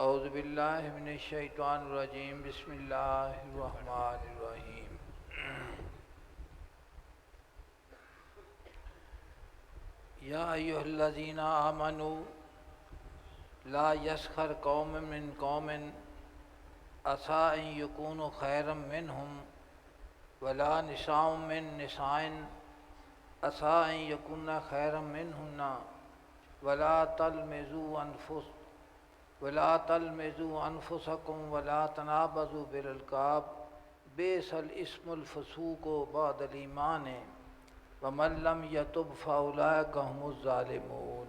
اعوذ باللہ من الشیطان الرجیم بسم اللہ الرحمن الرحیم یا ایھا الذین آمنوا لا یسخر قوم من قوم عسیٰ ان یکونوا خیرا منہم ولا نساء من نساء عسیٰ ان یکن خیرا منہن ولا تلمزوا انفسکم ولا تنابزوا بالالقاب بئس الاسم الفسوق بعد الایمان ومن لم یتب فاولئک هم الظالمون۔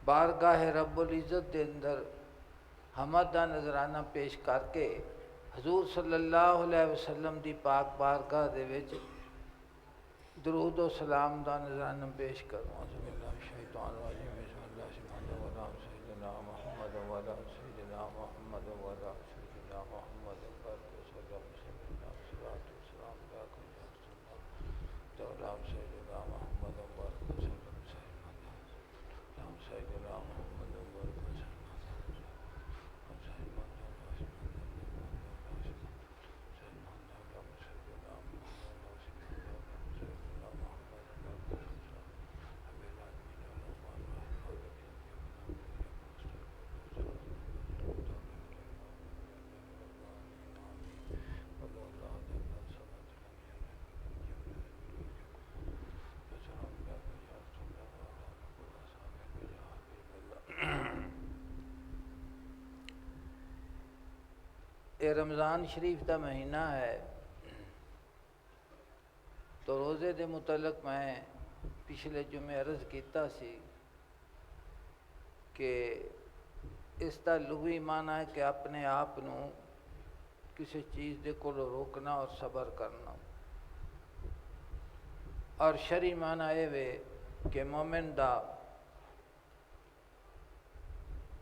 بارگاہ رب العزت دے اندر حمد دا نذرانہ پیش کر کے حضور صلی اللہ علیہ وسلم دی پاک بارگاہ دے وچ درود و سلام دا نذرانہ پیش کروں۔ اعوذ باللہ من الشیطان الرجیم، بسم اللہ الرحمن الرحیم، سیدنا محمد وعلی سیدنا محمد وعلی سیدنا محمد وبارک وسلم، صلاۃ والسلام علیکم یا رسول اللہ، سیدنا محمد وبارک وسلم، سیدنا محمد وبارک وسلم۔ یہ رمضان شریف کا مہینہ ہے، تو روزے دے متعلق میں پچھلے جمعے عرض کیتا سی کہ اس کا لغوی معنی ہے کہ اپنے آپ نو کسی چیز دے کو روکنا اور صبر کرنا، اور شرعی معنی یہ وے کہ مومن دا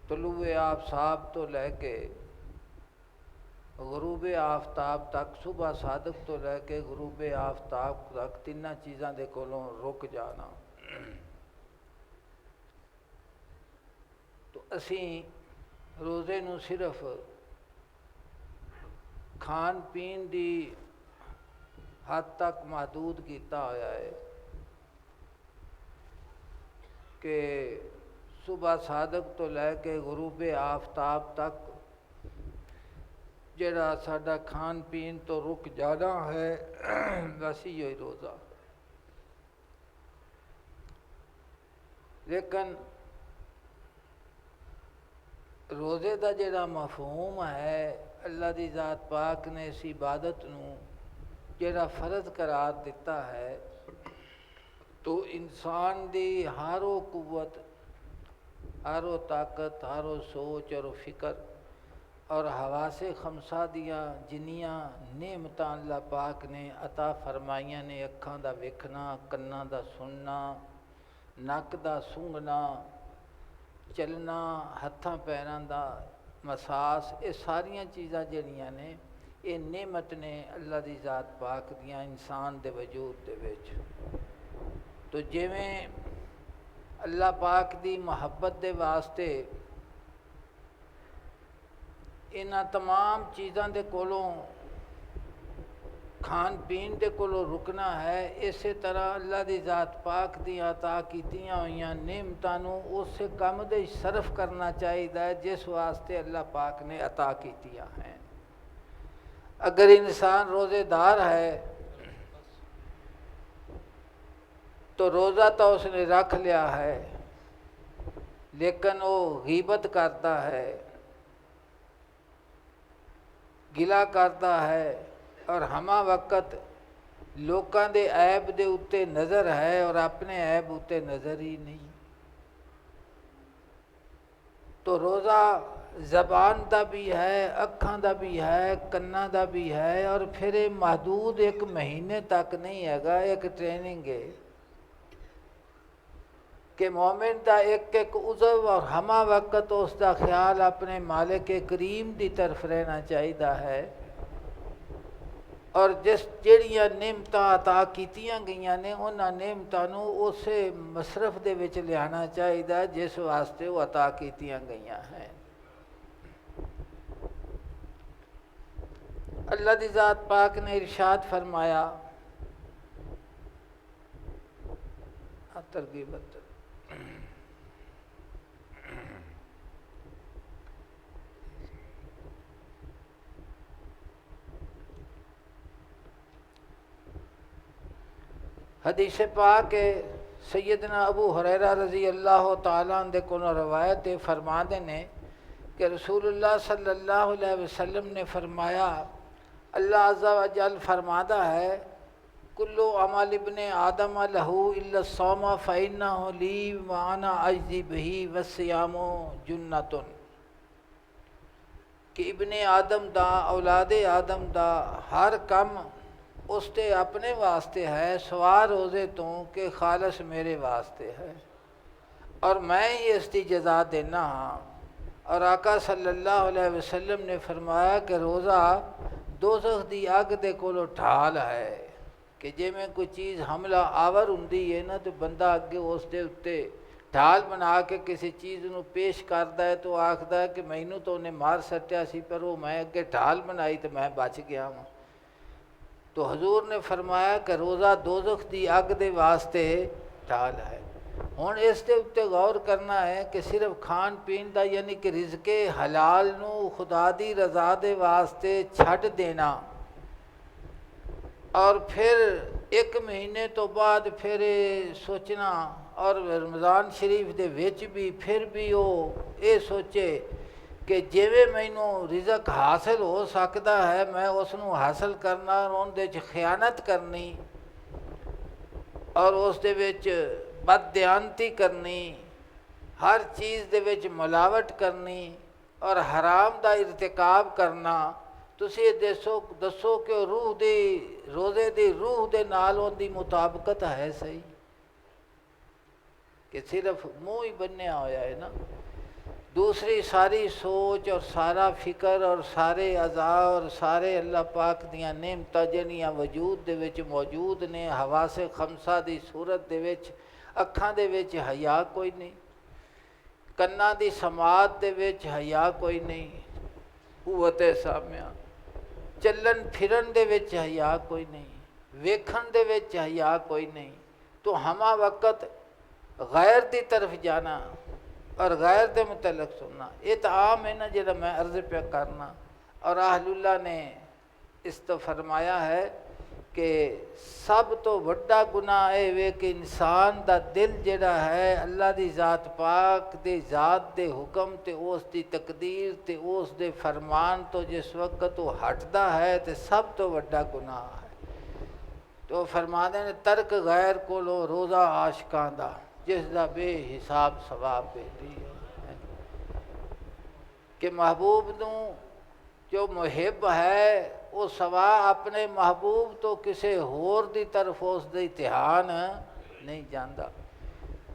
طلوع آفتاب تو لے کے غروب آفتاب تک، صبح صادق تو لے کے غروب آفتاب تک تیناں چیزاں دے کولوں رک جانا۔ تو اسی روزے نو صرف کھان پین دی حد تک محدود کیتا ہویا ہے کہ صبح صادق تو لے کے غروب آفتاب تک جڑا ساڈا کھان پین تو رک جانا ہے، بس یہی روزہ۔ لیکن روزے دا جڑا مفہوم ہے، اللہ دی ذات پاک نے اس عبادت نو جڑا فرض قرار دیتا ہے، تو انسان دی ہر وہ قوت، ہر وہ طاقت، ہر وہ سوچ اور فکر اور حواس خمسہ دیاں جنیاں نعمتاں اللہ پاک نے عطا فرمائیاں نے، اکھاں دا ویکھنا، کناں دا سننا، نک دا سونگھنا، چلنا، ہتھاں پیراں دا مساس، یہ ساریاں چیزاں جڑیاں نے یہ نعمت نے اللہ دی ذات پاک دیاں انسان دے وجود دے وچ۔ تو جویں اللہ پاک دی محبت دے واسطے انہاں تمام چیزاں دے کولوں کھان پین دے کولوں رکنا ہے، اسی طرح اللہ دی ذات پاک دی عطا کیتیاں ہوئیاں نعمتاں نو اس کم دے صرف کرنا چاہیے جس واسطے اللہ پاک نے عطا کیتیاں ہیں۔ اگر انسان روزے دار ہے تو روزہ تو اس نے رکھ لیا ہے، لیکن وہ غیبت کرتا ہے، گلا کرتا ہے، اور ہمہ وقت لوکاں دے عیب دے اتے نظر ہے اور اپنے عیب اتے نظر ہی نہیں۔ تو روزہ زبان دا بھی ہے، اکھاں دا بھی ہے، کناں دا بھی ہے، اور پھر یہ محدود ایک مہینے تک نہیں ہے گا، ایک ٹریننگ ہے کہ مومن دا ایک ایک عضو اور ہمہ وقت اس دا خیال اپنے مالک کریم دی طرف رہنا چاہیے ہے، اور جہڑیاں نعمتاں عطا کیتیاں گئیاں نے انہاں نعمتاں نوں اسے مصرف دے وچ لیانا چاہیے جس واسطے وہ عطا کیتیاں گئیاں ہیں۔ اللہ دی ذات پاک نے ارشاد فرمایا، ترغیب حدیث پاک سیدنا ابو ہریرہ رضی اللہ تعالیٰ عنہ کو روایت فرماتے نے کہ رسول اللہ صلی اللہ علیہ وسلم نے فرمایا، اللہ عز و جل فرماتا ہے، کل عمل ابن آدم لہ الا الصوم فإنہ لی وانا اجزی بہ والصیام جنۃ، کہ ابن آدم دا، اولاد آدم دا ہر کم اس تے اپنے واسطے ہے سوا روزے تو کہ خالص میرے واسطے ہے، اور میں ہی اس کی جزا دینا ہاں۔ اور آقا صلی اللہ علیہ وسلم نے فرمایا کہ روزہ دوزخ دی اگ دے کولو ڈھال ہے، کہ جے میں کوئی چیز حملہ آور ہوندی ہے نا تو بندہ اگے اس دے اتے ڈھال بنا کے کسی چیز نو پیش کردا ہے تو آکھدا ہے کہ مینوں تو انہیں مار سٹیا سی پر وہ میں اگے ڈھال بنائی تو میں بچ گیا ہوں۔ تو حضور نے فرمایا کہ روزہ دوزخ دی اگ دے واسطے ڈھال ہے۔ ہن اس دے اتے غور کرنا ہے کہ صرف کھان پین دا یعنی کہ رزق حلال نو خدا دی رضا دے واسطے چھڈ دینا، اور پھر ایک مہینے تو بعد پھر سوچنا، اور رمضان شریف دے وچ بھی پھر بھی وہ یہ سوچے کہ جیویں مینوں رزق حاصل ہو سکتا ہے میں اس نو حاصل کرنا، اور ان دے وچ خیانت کرنی اور اس دے وچ بددیانتی کرنی، ہر چیز دے وچ ملاوٹ کرنی اور حرام دا ارتکاب کرنا۔ تسی دسو کہ روح دی روزے دی روح دے نال ان دی مطابقت ہے صحیح کہ صرف منہ ہی بنیا ہویا ہے نا؟ دوسری ساری سوچ اور سارا فکر اور سارے اعضاء اور سارے اللہ پاک دیاں نعمتاں جہڑیاں وجود دے وچ موجود نے، حواس خمسہ دی صورت دے وچ، اکھاں دے وچ حیا کوئی نہیں، کناں دی سماعت دے وچ حیا کوئی نہیں، قوت سامعہ، چلن پھرن دے وچ حیا کوئی نہیں، ویکھن دے وچ حیا کوئی نہیں، تو ہمہ وقت غیر دی طرف جانا اور غیر دے متعلق سننا، یہ تو عام ہے نا جڑا میں عرض پہ کرنا۔ اور اہل اللہ نے اس تو فرمایا ہے کہ سب تو بڑا گناہ اے وے کہ انسان دا دل جڑا ہے اللہ دی ذات پاک دی ذات دے حکم تے اس دی تقدیر تے اس دے فرمان تو جس وقت وہ ہٹدا ہے تے سب تو بڑا گناہ ہے۔ تو فرماتے ہیں ترک غیر کولو روزہ عاشقاں دا، جس دا بے حساب ثواب بہتری ہے، کہ محبوب نوں جو محب ہے وہ سوا اپنے محبوب تو کسی ہور دی طرف اس دی دھیان نہیں جاندا۔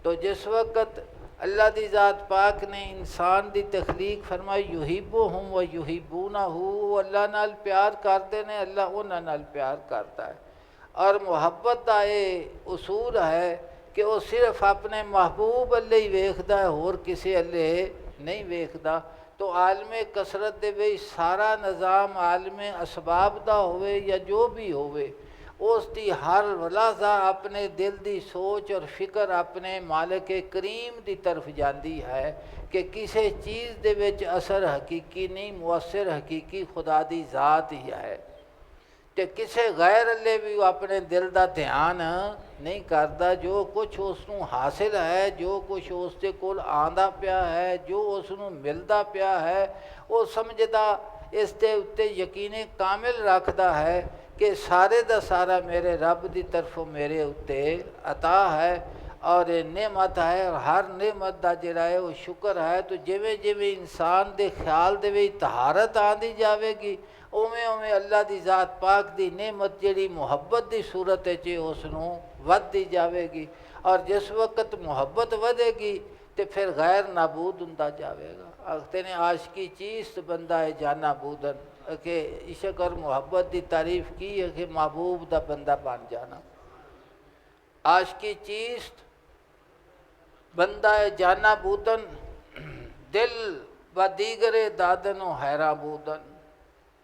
تو جس وقت اللہ دی ذات پاک نے انسان دی تخلیق فرمائی یحبہم و یحبونہ، وہ اللہ نال پیار کرتے ہیں، اللہ انہاں نال پیار کرتا ہے، اور محبت دا یہ اصول ہے کہ وہ صرف اپنے محبوب اللہ ہی ویکھدا ہے، اور کسی اللہ نہیں ویکھدا۔ تو عالم کثرت دے وچ سارا نظام عالم اسباب دا ہوئے یا جو بھی ہوئے، اس دی ہر لحظہ اپنے دل دی سوچ اور فکر اپنے مالک کریم دی طرف جاندی ہے کہ کسی چیز دے وچ اثر حقیقی نہیں، مؤثر حقیقی خدا دی ذات ہی ہے، کہ کسی غیر اللہ بھی وہ اپنے دل دا دھیان نہیں کرتا۔ جو کچھ اس نو حاصل ہے، جو کچھ اس دے کول آندا پیا ہے، جو اس نو ملدا پیا ہے، وہ سمجھدا اس دے اتے یقین کامل رکھدا ہے کہ سارے دا سارا میرے رب دی طرفوں میرے اتے عطا ہے اور نعمت ہے، اور ہر نعمت دا جڑا ہے وہ شکر ہے۔ تو جویں جویں انسان دے خیال دے وچ طہارت آندی جاوے گی، اویں اویں اللہ دی ذات پاک دی نعمت جڑی محبت دی صورت وچ اس نوں ودی جاوے گی، اور جس وقت محبت ودے گی تے پھر غیر نابود ہوندا جاوے گا۔ آختے نے عاشقی چیست بندہ ہے جانا بودن، کہ عشق اور محبت دی تعریف کی ہے کہ محبوب دا بندہ بن جانا. عاشقی چیست بندہ جانا بودن دل و دیگر دادن و حیران بودن.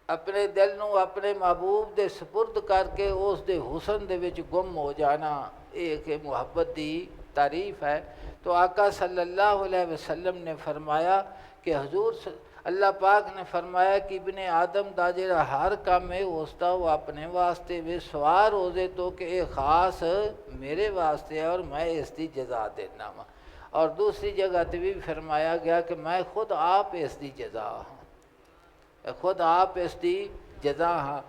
اپنے دل نو اپنے محبوب دے سپرد کر کے اس دے حسن دے وچ گم ہو جانا، ایک محبت دی تعریف ہے. تو آقا صلی اللہ علیہ وسلم نے فرمایا کہ حضور اللہ پاک نے فرمایا کہ ابن آدم دا جڑا ہر کام ہے اس دا وہ اپنے واسطے وے سوار ہو دے تو کہ یہ خاص میرے واسطے ہے اور میں اس دی جزا دینا وا. اور دوسری جگہ تے بھی فرمایا گیا کہ میں خود آپ اس دی جزا ہوں، خود آپ اس دی جزا ہاں.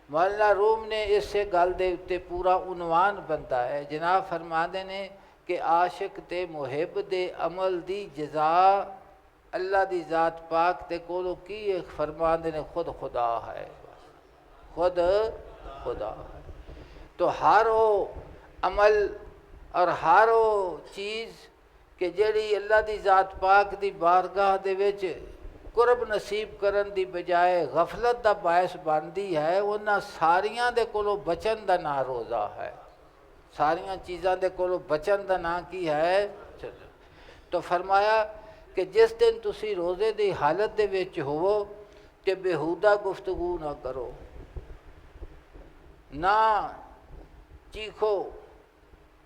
مولانا روم نے اس سے گل دے اتے پورا عنوان بنتا ہے. جناب فرماندے نے کہ عاشق تے محب دے عمل دی جزا اللہ دی ذات پاک تے کولو کی ایک فرماندے نے خود خدا ہے، خود خدا ہے. تو ہر وہ عمل اور ہر وہ چیز کہ جڑی اللہ دی ذات پاک دی بارگاہ دے وچ قرب نصیب کرن دی بجائے غفلت دا باعث بندی ہے، انہاں ساریاں دے کولو بچن دا نام روزہ ہے. ساریاں چیزاں دے کولو بچن دا نام کی ہے. تو فرمایا کہ جس دن تسی روزے دی حالت دے وچ ہوو کہ بےہودہ گفتگو نہ کرو، نہ چیخو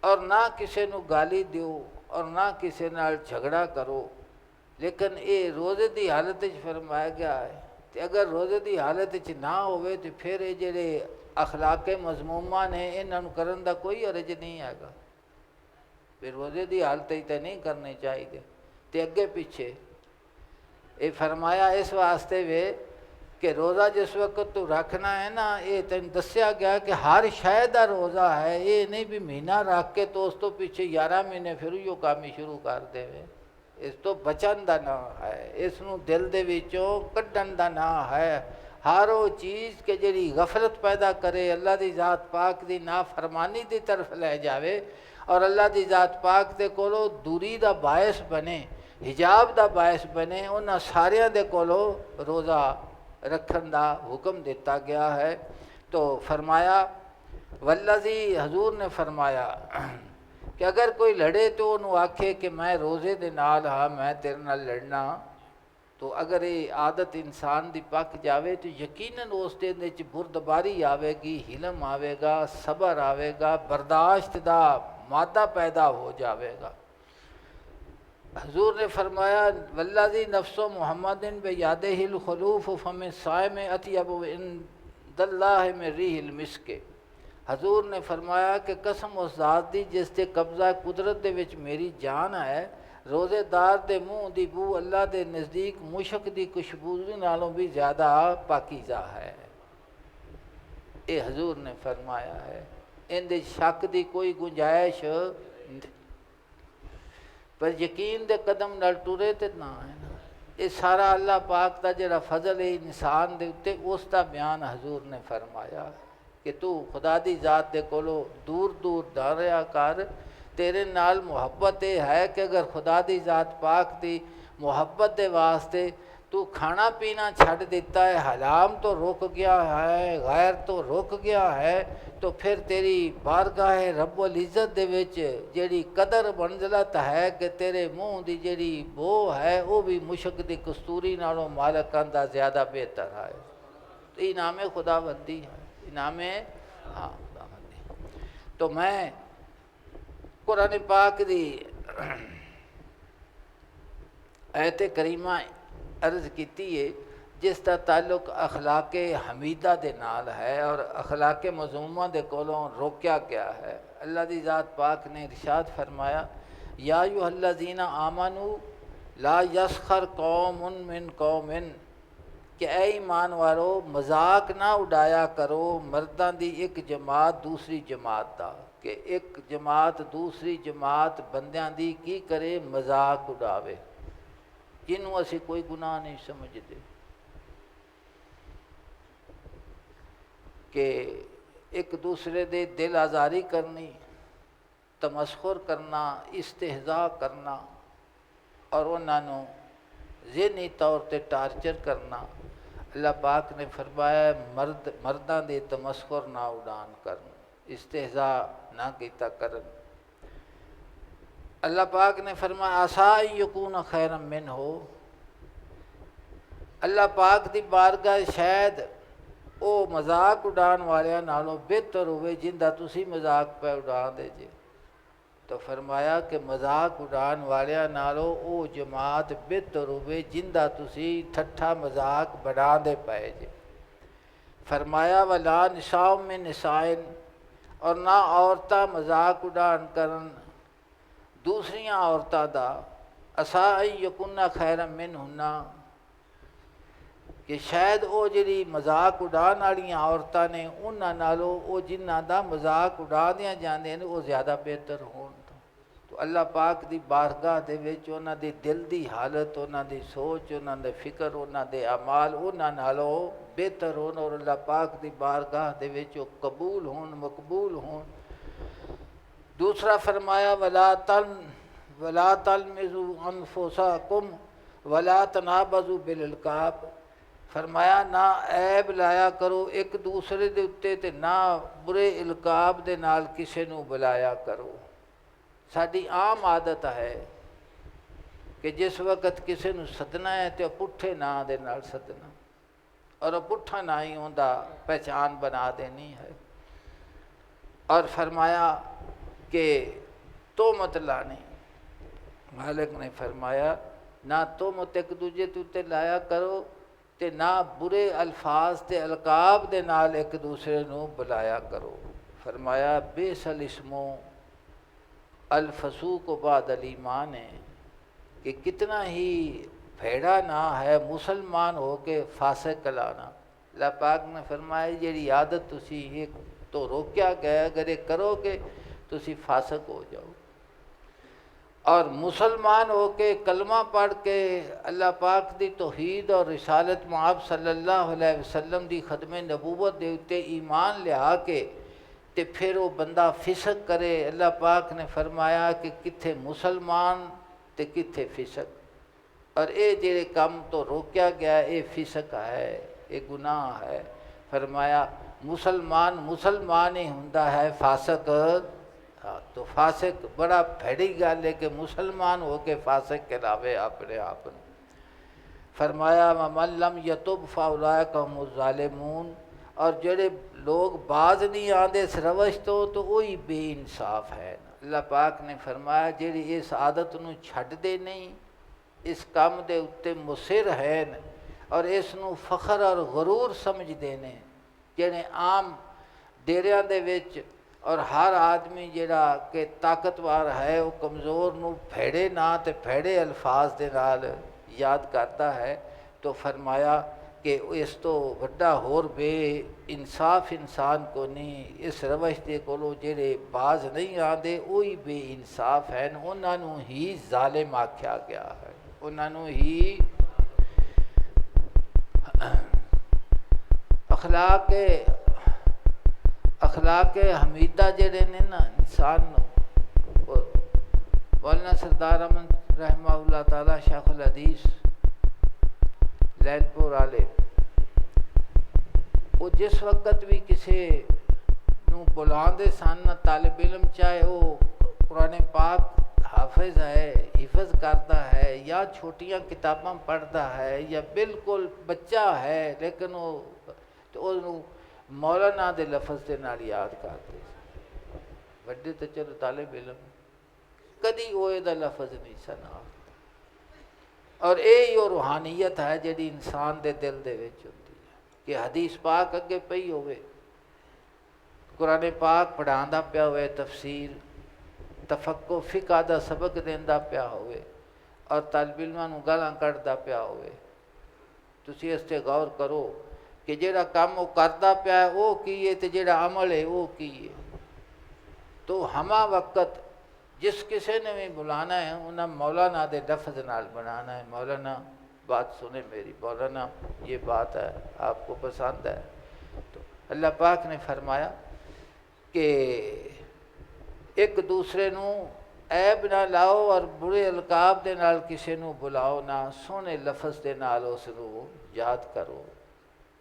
اور نہ کسی نو گالی دیو اور نہ کسی نال جھگڑا کرو. لیکن اے روزے دی حالت وچ فرمایا گیا ہے کہ اگر روزے دی حالت وچ نہ ہوئے تو پھر یہ جڑے اخلاق مذمومہ نے انہاں نوں کرن دا کوئی حرج نہیں ہے گا. پھر روزے دی حالت وچ تے نہیں کرنے چاہیے. تے اگے پیچھے یہ فرمایا اس واسطے وے کہ روزہ جس وقت تو رکھنا ہے نا، یہ تین دسیا گیا کہ ہر شے دا روزہ ہے. یہ نہیں بھی مہینہ رکھ کے تو اس تو پیچھے 11 مہینے پھر یوں کام ہی شروع کر دے. اس تو بچن دا نام ہے، اس نو دل دے وچوں کڈن دا نام ہے. ہر وہ چیز کہ جڑی غفلت پیدا کرے، اللہ دی ذات پاک دی نافرمانی دی طرف لے جاوے اور اللہ دی ذات پاک دے کولو دوری دا باعث بنے، حجاب دا باعث بنے، انہاں ساریاں دے کولو روزہ رکھن دا حکم دیتا گیا ہے. تو فرمایا والذی، حضور نے فرمایا کہ اگر کوئی لڑے تو انہوں آکھے کہ میں روزے دے نال ہاں، میں تیرے نال لڑنا. تو اگر یہ عادت انسان دی پک جاوے تو یقیناً اس دے وچ بردباری آوے گی، حلم آوے گا، صبر آوے گا، برداشت دا مادہ پیدا ہو جاوے گا. حضور نے فرمایا والذی نفس محمد بیدہ الخلوف فم الصائم اطیب عند اللہ من ریح المسک. حضور نے فرمایا کہ قسم اس ذات دی جس دے قبضہ قدرت دے وچ میری جان ہے، روزے دار دے منہ دی بو اللہ دے نزدیک مشک دی خوشبودی نالوں بھی زیادہ پاکیزہ ہے. اے حضور نے فرمایا ہے، ان دے شک دی کوئی گنجائش نہیں. پر یقین دے قدم نال ٹرے تے نہ ہے نا. یہ سارا اللہ پاک دا جڑا فضل ہے انسان دے اتے اس دا بیان حضور نے فرمایا کہ تو خدا دی ذات دے کولو دور دور نہ رہیا کر. تیرے نال محبت یہ ہے کہ اگر خدا دی ذات پاک دی محبت دے واسطے تو کھانا پینا چھڈ دیتا ہے، حرام تو رک گیا ہے، غیر تو رک گیا ہے، تو پھر تیری بارگاہ رب العزت دے وچ جیڑی قدر منزلت ہے کہ تیرے منہ دی جیڑی بو ہے وہ بھی مشک دی کستوری نالوں مالکان دا زیادہ بہتر ہے. تو انعام خدا بندی ہے، انعام ہاں خدا بندی. تو میں قرآن پاک دی آیت کریمہ عرض کیتی ہے جس کا تعلق اخلاق حمیدہ دے نال ہے اور اخلاق مذمومہ دے کولوں روکیا گیا ہے. اللہ دی ذات پاک نے ارشاد فرمایا یا ایھا الذین آمنوا لا یسخر قوم من قوم، کہ اے ایمان والو مذاق نہ اڈایا کرو مرداں دی ایک جماعت دوسری جماعت دا، کہ ایک جماعت دوسری جماعت بندیاں دی کی کرے مذاق اڈاوے جنوں اسی کوئی گناہ نہیں سمجھتے. کہ ایک دوسرے دے دل آزاری کرنی، تمسخر کرنا، استہزاء کرنا اور انہاں نوں ذہنی طور تے ٹارچر کرنا، اللہ پاک نے فرمایا مرداں دے تمسخر نہ اڑان کرن، استہزاء نہ کیتا کرن۔ اللہ پاک نے فرمایا عسیٰ ان یکون خیرا منہ، اللہ پاک دی بارگاہ شاید او مذاق اڑان والیاں نالوں بہتر ہوئے جندہ تسی مذاق پہ اڑان دے جے۔ تو فرمایا کہ مذاق اڑان والیاں نالوں او جماعت بہتر ہوئے جندہ تسی ٹھٹھا مذاق بنا دے پائے جے۔ فرمایا ولا نساء من نساء، اور نہ عورتاں مذاق اڑان کرن دوسریاں عورتاں دا، عسیٰ ان یکن خیرا منہن، کہ شاید او جڑی مذاق اڑان والیاں عورتاں نے انہاں نالوں او جنہاں دا مذاق اڑا دیاں جاندے ہیں وہ زیادہ بہتر ہون۔ تو اللہ پاک دی بارگاہ دے وچ انہاں دی دل دی حالت، انہاں دی سوچ، انہاں دے فکر، انہاں دے اعمال انہاں نالوں بہتر ہون، اور اللہ پاک دی بارگاہ دے وچ قبول ہون، مقبول ہون۔ دوسرا فرمایا ولا تلمزوا انفسکم ولا تنابزوا بالالقاب، فرمایا نہ عیب لایا کرو ایک دوسرے دے اتے تے نہ برے القاب دے نال کسے نو بلایا کرو۔ ساڈی عام عادت ہے کہ جس وقت کسے نو سدنا ہے تو پٹھے نا دے نال سدنا، اور پٹھا نہ ہی ہوندا پہچان بنا دینی ہے۔ اور فرمایا کہ تہمت لانی، مالک نے فرمایا نہ تہمت ایک دوجے تے لایا کرو تے نہ برے الفاظ تے القاب دے نال ایک دوسرے نو بلایا کرو۔ فرمایا بیس الاسم الفسوق بعد الایمان ہے، کہ کتنا ہی بھیڑا نہ ہے مسلمان ہو کے فاسق کلانا۔ اللہ پاک نے فرمایا جیڑی عادت تسی ایک تو روکیا گیا، اگر یہ کرو گے تسی فاسق ہو جاؤ۔ اور مسلمان ہو کے کلمہ پڑھ کے اللہ پاک دی توحید اور رسالت معاب صلی اللہ علیہ وسلم دی ختم نبوت دے اتے ایمان لیا کے تے پھر وہ بندہ فسق کرے، اللہ پاک نے فرمایا کہ کتھے مسلمان تے کتھے فسق، اور اے جڑے کام تو روکیا گیا اے فسق ہے، اے گناہ ہے۔ فرمایا مسلمان ہی ہوندا ہے، فاسق تو فاسق بڑا بھڑی گل ہے کہ مسلمان ہو کے فاسق کہلاوے اپنے آپ کو۔ فرمایا وَمَن لَّمْ يَتُبْ فَأُولَٰئِكَ هُمُ الظَّالِمُونَ، اور جڑے لوگ باز نہیں آندے اس روش تو وہی بے انصاف ہے۔ اللہ پاک نے فرمایا جڑی اس عادت نو چھڈ دے نہیں، اس کام دے اتے مصر ہیں اور اس نو فخر اور غرور سمجھ دینے، جڑے عام ڈیریاں دے وچ اور ہر آدمی جڑا کہ طاقتور ہے وہ کمزور نو بھیڑے نہ تے بھیڑے الفاظ دے نال یاد کرتا ہے، تو فرمایا کہ اس تو وڈا ہور بے انصاف انسان کو نہیں، اس روش دے کولو جڑے باز نہیں آندے وہی بے انصاف ہیں، انہاں نو ہی ظالم آکھیا گیا ہے، انہاں نو ہی اخلاق حمیدہ جڑے نے نا انسان نو، مولانا سردار احمد رحمہ اللہ تعالی شیخ الحدیث لیل پور والے، وہ جس وقت بھی کسی نو بلاندے سن طالب علم، چاہے وہ قرآن پاک حافظ ہے، حفظ کرتا ہے، یا چھوٹیاں کتاباں پڑھتا ہے، یا بالکل بچہ ہے لیکن وہ مولانا دے لفظ دے نال یاد کرتے، وڈے تو چلو طالب علم کدی وہ دا لفظ نہیں سنا۔ اور یہی وہ روحانیت ہے جڑی انسان دے دل دے وچ ہوندی ہے کہ حدیث پاک اگے پئی ہوئے، قرآن پاک پڑھاندا پیا ہوئے، تفسیر تفقہ فقہ دا سبق دیندا پیا ہوئے، اور طالب علماں نوں گالاں کڈدا پیا ہوئے۔ تسی اس تے غور کرو کہ جڑا کام وہ کردا پیا ہے وہ کی ہے تے جڑا عمل ہے وہ کی ہے۔ تو ہما وقت جس کسی نے بھی بلانا ہے انہیں مولانا دے لفظ نال بنانا ہے، مولانا بات سنیں میری، مولانا یہ بات ہے آپ کو پسند ہے۔ تو اللہ پاک نے فرمایا کہ ایک دوسرے نو عیب نہ لاؤ اور برے القاب دے نال کسی نو بلاؤ نہ، سونے لفظ دے نال اس نو یاد کرو۔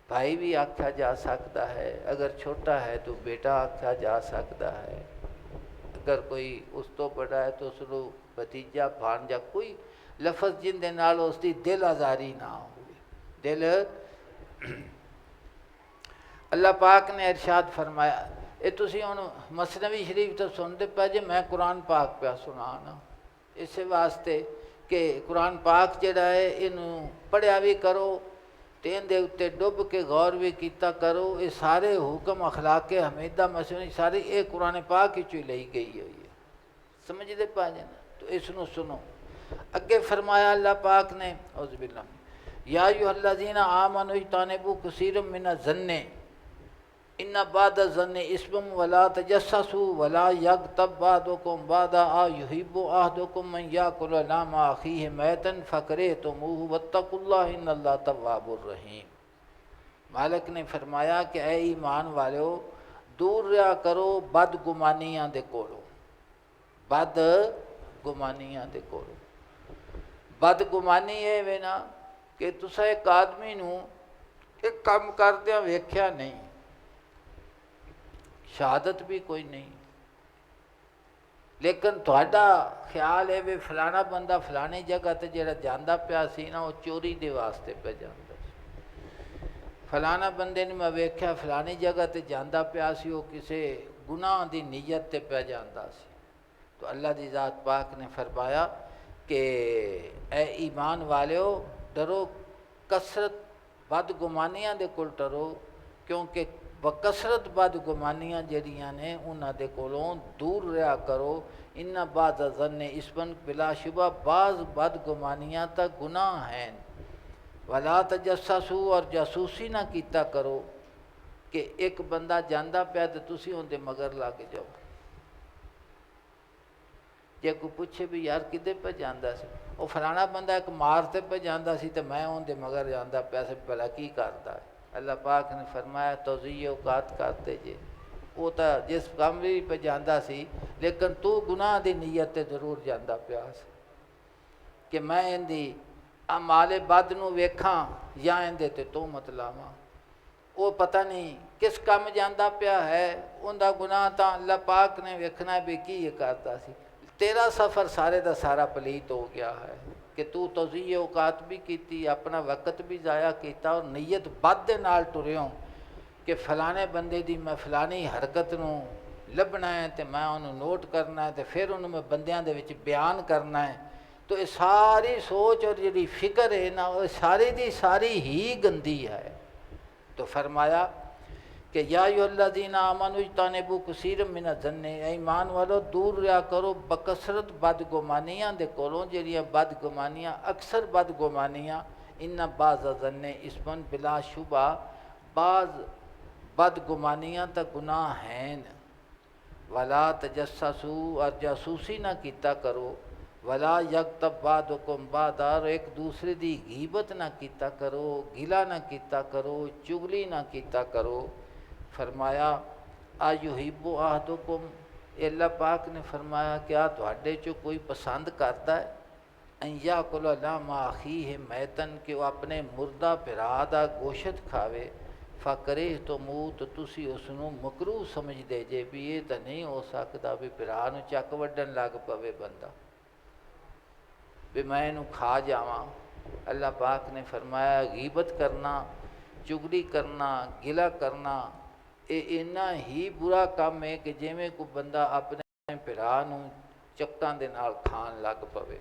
بھائی بھی آکھا جا سکتا ہے، اگر چھوٹا ہے تو بیٹا آکھا جا سکتا ہے، اگر کوئی اس تو بڑا ہے تو اس کو بھتیجا بھانجا، کوئی لفظ جن دے نال اس دی دل آزاری نہ ہوئے دل۔ اللہ پاک نے ارشاد فرمایا، یہ تسی ہن مثنوی شریف تو سنتے پہ جے، میں قرآن پاک پہ سنانا اس واسطے کہ قرآن پاک جڑا ہے انہوں پڑھیا بھی کرو تے ان دے اتے ڈب کے غور بھی کیتا کرو۔ یہ سارے حکم اخلاق حمیدہ مثنوی ساری یہ قرآن پاک ہی چوئی لئی گئی ہوئی ہے، سمجھ دے پا جانا۔ تو اس نو سنو، اگے فرمایا اللہ پاک نے، اعوذ باللہ، یا ایھا الذین آمنوا اجتنبوا کثیرا من الظن ان بعض الظن اسم ولا تجسسوا ولا یغتب بعضکم بعضا یحب احدکم من یاکل لحم اخیہ میتا فکرہتموہ واتقوا اللہ ان اللہ تواب الرحیم۔ مالک نے فرمایا کہ اے ایمان والو، دور رہا کرو بد گمانیاں دے کولوں، بد گمانیاں دے کولوں۔ بد گمانی ہے وینا کہ تسا ایک آدمی نو ایک کام کردیاں ویکھیا نہیں، شہادت بھی کوئی نہیں، لیکن تہاڈا خیال ہے بھی فلانا بندہ فلانی جگہ تے جڑا جاندا پیا سی نا وہ چوری دے واسطے پہ جاندا سی، فلانا بندے نے میں ویکھیا فلانی جگہ تے جاندا پیا سی وہ کسے گناہ دی نیت تے پہ جاندا سی۔ تو اللہ دی ذات پاک نے فرمایا کہ اے ایمان والیو، ڈرو کثرت بد گمانیاں دے کول ڈرو، کیونکہ بکثرت بد گمانیاں جڑیاں نے انہاں دے کولوں دور رہا کرو۔ ان بعض الظن اسم، بلا شبہ بعض بد گمانیاں تا گناہ ہیں۔ ولا تجسسوا، اور جاسوسی نہ کیتا کرو کہ ایک بندہ جاندا پیا تے تسی اون دے مگر لگ جاؤ۔ جے کوئی پوچھے بھی یار کدے پہ جاندا سی، وہ فلانا بندہ ایک مارتے پہ جاندا سی تے میں اون دے مگر جاندا پیا سی، بھلا کی کردا ہے؟ اللہ پاک نے فرمایا توضیع اوقات کرتے جے، وہ تا جس کام بھی پہ جاندا سی لیکن تو گناہ دی نیت تے ضرور جاندا پیا سی کہ میں ان دی اعمال بد نو ویکھاں یا ان دے تے تہمت لاواں۔ وہ پتہ نہیں کس کام جاندا پیا ہے، ان دا گناہ تا اللہ پاک نے ویکھنا ہے بھی کی یہ کرتا سی۔ تیرا سفر سارے دا سارا پلیت ہو گیا ہے کہ تو توضیع اوقات بھی کیتی، اپنا وقت بھی ضائع کیتا اور نیت بد دے نال ٹریوں کہ فلانے بندے دی میں فلانی حرکت نو لبنا ہے تے میں انہوں نوٹ کرنا ہے تے پھر انہوں میں بندیاں دے وچ بیان کرنا ہے۔ تو یہ ساری سوچ اور جڑی فکر ہے نا وہ ساری دی ساری ہی گندی ہے۔ تو فرمایا کہ یا ایھا الذین آمنوا اجتنبوا کثیرا من الظن، ایمان والو دور رہا کرو بکثرت بد گمانیاں دے کولوں، جڑیاں بد گمانیاں اکثر بد گمانیاں، ان بعض الظن اسم، بلا شبہ بعض بد گمانیاں تا گناہ ہیں۔ ولا تجسسوا، اور جاسوسی نہ کیتا کرو، ولا یغتب بعضکم بعضا، اور ایک دوسرے دی غیبت نہ کیتا کرو، گلہ نہ کیتا کرو، چغلی نہ کیتا کرو۔ فرمایا ایحب احدکم، اللہ پاک نے فرمایا کیا تہاڈے چوں کوئی پسند کرتا ہے ان یاکل لحم اخیہ میتن، کہ وہ اپنے مردہ بھرا دا گوشت کھاوے، فکرہتموہ، تو تسی اس نو مکروہ سمجھ دے جے بھی یہ تو نہیں ہو سکتا بھی بھرا نو چک وڈن لگ پوے بندہ بھی میں انہوں کھا جاواں۔ اللہ پاک نے فرمایا غیبت کرنا، چگلی کرنا، گلہ کرنا، یہ اتنا ہی برا کام ہے کہ جویں کوئی بندہ اپنے بھرا نو چکاں دے نال کھان لگ پوے۔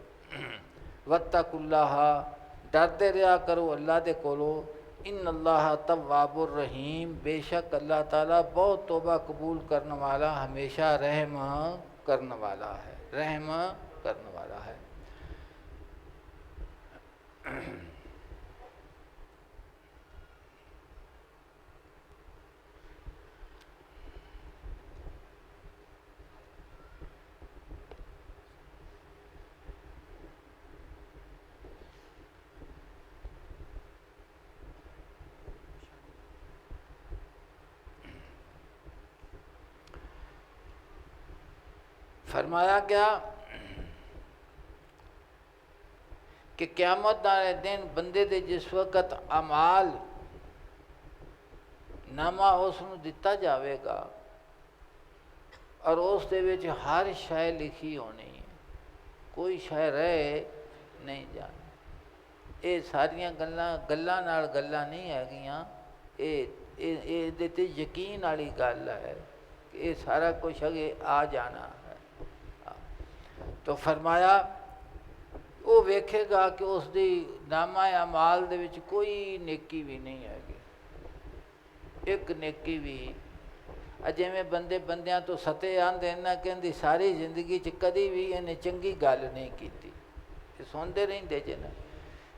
واتقوا اللہ، ڈرتے رہا کرو اللہ دے کولو، ان اللہ تواب الرحیم، بے شک اللہ تعالیٰ بہت توبہ قبول کرنے والا، ہمیشہ رحم کرنے والا ہے، رحم کرنے والا ہے۔ فرمایا گیا کہ قیامت والے دن بندے دے جس وقت اعمال ਨਾਮਾ ਉਸ ਨੂੰ ਦਿੱਤਾ ਜਾਵੇਗਾ ਔਰ ਉਸ ਦੇ ਵਿੱਚ ਹਰ ਸ਼ੈ ਲਿਖੀ ਹੋਣੀ ਹੈ, ਕੋਈ ਸ਼ੈ ਰਹਿ ਨਹੀਂ ਜਾਣੀ। ਇਹ ਸਾਰੀਆਂ ਗੱਲਾਂ ਨਾਲ ਗੱਲਾਂ ਨਹੀਂ ਹੈਗੀਆਂ, ਇਹਦੇ 'ਤੇ ਯਕੀਨ ਵਾਲੀ ਗੱਲ ਹੈ ਕਿ ਇਹ ਸਾਰਾ ਕੁਛ ਅੱਗੇ ਆ ਜਾਣਾ ਹੈ। ਤਾਂ ਫਰਮਾਇਆ ਉਹ ਵੇਖੇਗਾ ਕਿ ਉਸ ਦੀ ਨਾਮਾ ਅਮਾਲ ਦੇ ਵਿੱਚ ਕੋਈ ਨੇਕੀ ਵੀ ਨਹੀਂ ਹੈਗੀ, ਇੱਕ ਨੇਕੀ ਵੀ। ਜਿਵੇਂ ਬੰਦਿਆਂ ਤੋਂ ਸਤੇ ਆਂਦੇ ਨਾ, ਕਹਿੰਦੀ ਸਾਰੀ ਜ਼ਿੰਦਗੀ 'ਚ ਕਦੀ ਵੀ ਇਹਨੇ ਚੰਗੀ ਗੱਲ ਨਹੀਂ ਕੀਤੀ। ਇਹ ਸੁਣਦੇ ਰਹਿੰਦੇ ਜੇ ਨਾ,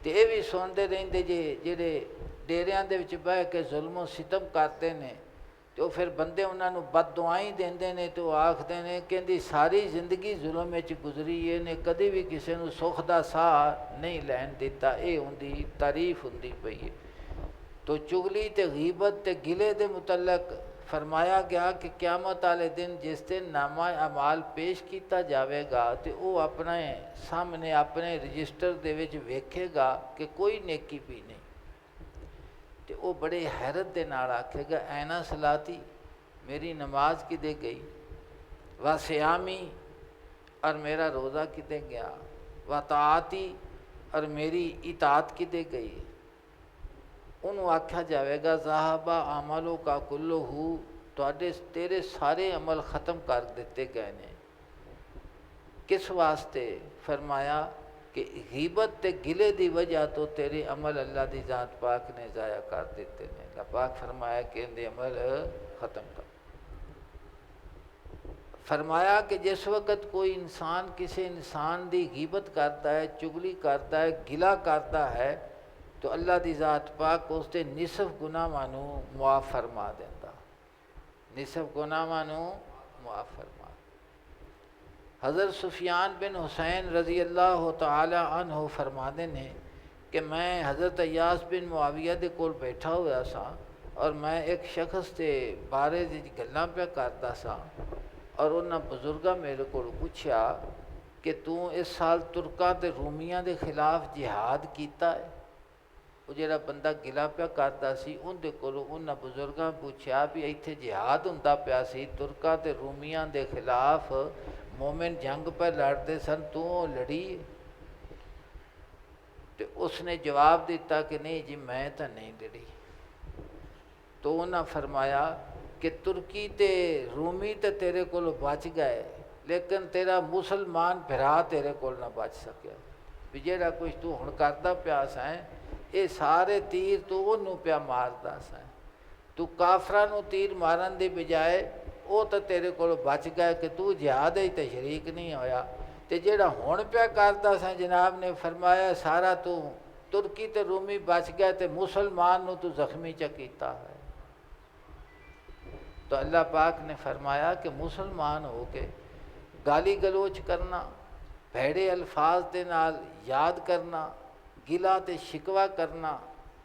ਅਤੇ ਇਹ ਵੀ ਸੁਣਦੇ ਰਹਿੰਦੇ ਜੇ ਜਿਹੜੇ ਡੇਰਿਆਂ ਦੇ ਵਿੱਚ ਬਹਿ ਕੇ ਜ਼ੁਲਮ ਸਿਤਮ ਕਰਦੇ ਨੇ, ਅਤੇ ਉਹ ਫਿਰ ਬੰਦੇ ਉਹਨਾਂ ਨੂੰ ਬਦਦੁਆਵਾਂ ਹੀ ਦਿੰਦੇ ਨੇ, ਅਤੇ ਉਹ ਆਖਦੇ ਨੇ ਕਹਿੰਦੀ ਸਾਰੀ ਜ਼ਿੰਦਗੀ ਜ਼ੁਲਮ ਵਿੱਚ ਗੁਜ਼ਰੀ, ਇਹਨੇ ਕਦੇ ਵੀ ਕਿਸੇ ਨੂੰ ਸੁੱਖ ਦਾ ਸਾਹ ਨਹੀਂ ਲੈਣ ਦਿੱਤਾ। ਇਹ ਹੁੰਦੀ ਤਾਰੀਫ ਹੁੰਦੀ ਪਈ ਹੈ। ਤੋ ਚੁਗਲੀ ਅਤੇ ਗੀਬਤ ਅਤੇ ਗਿਲੇ ਦੇ ਮੁਤਲਕ ਫਰਮਾਇਆ ਗਿਆ ਕਿ ਕਿਆਮਤ ਵਾਲੇ ਦਿਨ ਜਿਸ ਦਿਨ ਨਾਮਾ ਅਮਾਲ ਪੇਸ਼ ਕੀਤਾ ਜਾਵੇਗਾ ਅਤੇ ਉਹ ਆਪਣੇ ਸਾਹਮਣੇ ਆਪਣੇ ਰਜਿਸਟਰ ਦੇ ਵਿੱਚ ਵੇਖੇਗਾ ਕਿ ਕੋਈ ਨੇਕੀ ਵੀ ਨਹੀਂ, ਅਤੇ ਉਹ ਬੜੇ ਹੈਰਤ ਦੇ ਨਾਲ ਆਖੇਗਾ ਐਨਾ ਸਲਾਤੀ, ਮੇਰੀ ਨਮਾਜ਼ ਕਿਤੇ ਗਈ, ਵਾ ਸਿਆਮੀ ਔਰ ਮੇਰਾ ਰੋਜ਼ਾ ਕਿਤੇ ਗਿਆ, ਵਾ ਤਾਆਤੀ ਔਰ ਮੇਰੀ ਇਤਾਅਤ ਕਿਤੇ ਗਈ। ਉਹਨੂੰ ਆਖਿਆ ਜਾਵੇਗਾ ਜ਼ਾਹਬਾ ਅਮਲੋ ਕਾ ਕੁੱਲੁਹੂ, ਤੇਰੇ ਸਾਰੇ ਅਮਲ ਖ਼ਤਮ ਕਰ ਦਿੱਤੇ ਗਏ ਨੇ। ਕਿਸ ਵਾਸਤੇ? ਫਰਮਾਇਆ کہ غیبت تے گلے دی وجہ تو تیرے عمل اللہ دی ذات پاک نے ضائع کر دیتے ہیں۔ اللہ پاک فرمایا کہ ان دے عمل ختم کر۔ فرمایا کہ جس وقت کوئی انسان کسی انسان دی غیبت کرتا ہے، چگلی کرتا ہے، گلا کرتا ہے، تو اللہ دی ذات پاک اس تے نصف گناہ مانو معاف فرما دیتا، نصف گناہ مانو معاف فرما۔ حضرت سفیان بن حسین رضی اللہ تعالی عنہ فرماتے ہیں کہ میں حضرت ایاس بن معاویہ دے کول بیٹھا ہوا سا اور میں ایک شخص دے بارے دی گلاں پہ کرتا سا، اور انہاں بزرگاں میرے کو پوچھا کہ تو اس سال ترکاں تے رومیاں دے خلاف جہاد کیتا ہے؟ وہ جڑا بندہ گلا پیا کرتا سی ان دے کولوں انہاں بزرگاں پوچھا بھی ایتھے جہاد ہوندا پیا سی ترکاں تے رومیاں دے خلاف، مومن جنگ پہ لڑتے سن، تو لڑی؟ تو اس نے جواب دیتا کہ نہیں جی میں تو نہیں لڑی۔ تو انہاں فرمایا کہ ترکی تے رومی تے تیرے کول بچ گئے لیکن تیرا مسلمان بھرا تیرے کول نہ بچ سکیا، بھی جیڑا کچھ تو ہن کردا پیا سائیں اے سارے تیر تو انہوں پیا ماردا سائیں، تو کافراں نوں تیر مارن دی بجائے وہ تو تیرے کو بچ گئے کہ تو جہاد ہی تے شریک نہیں ہویا، تے جیڑا ہون پیا کردا سائیں جناب نے فرمایا سارا تو ترکی تے رومی بچ گئے تے مسلمان نوں تو زخمی چکیتا ہے۔ تو اللہ پاک نے فرمایا کہ مسلمان ہو کے گالی گلوچ کرنا، بھیڑے الفاظ دے نال یاد کرنا، گلا تے شکوہ کرنا،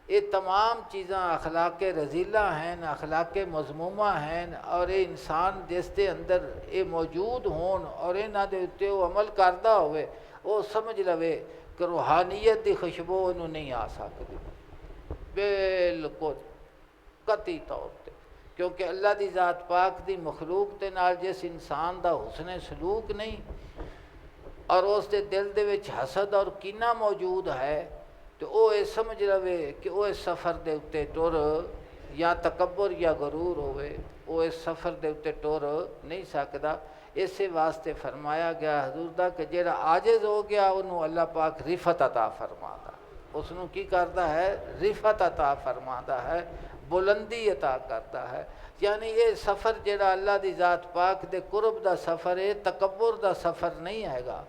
یہ تمام چیزاں اخلاق رذیلہ ہیں، اخلاق مذمومہ ہیں، اور یہ انسان جس دے اندر یہ موجود ہون اور انہاں دے اتے وہ عمل کردہ ہوئے وہ سمجھ لوے کہ روحانیت دی خوشبو انہوں نہیں آ سکتی، بالکل قطعی طور تے، کیونکہ اللہ دی ذات پاک دی مخلوق دے نال جس انسان دا حسن سلوک نہیں اور اس دے دل دے وچ حسد اور کینہ موجود ہے تو وہ یہ سمجھ لوے کہ وہ اس سفر دے اتے ٹر یا تکبر یا غرور ہوئے وہ اس سفر دے اتے ٹر نہیں سکتا۔ اسی واسطے فرمایا گیا حضور دا کہ جیڑا عاجز ہو گیا انہوں اللہ پاک رفت عطا فرماتا، اس نوں کی کرتا ہے؟ رفت عطا فرماتا ہے، بلندی عطا کرتا ہے۔ یعنی یہ سفر جیڑا اللہ دی ذات پاک دے قرب دا سفر ہے، تکبر دا سفر نہیں ہے گا،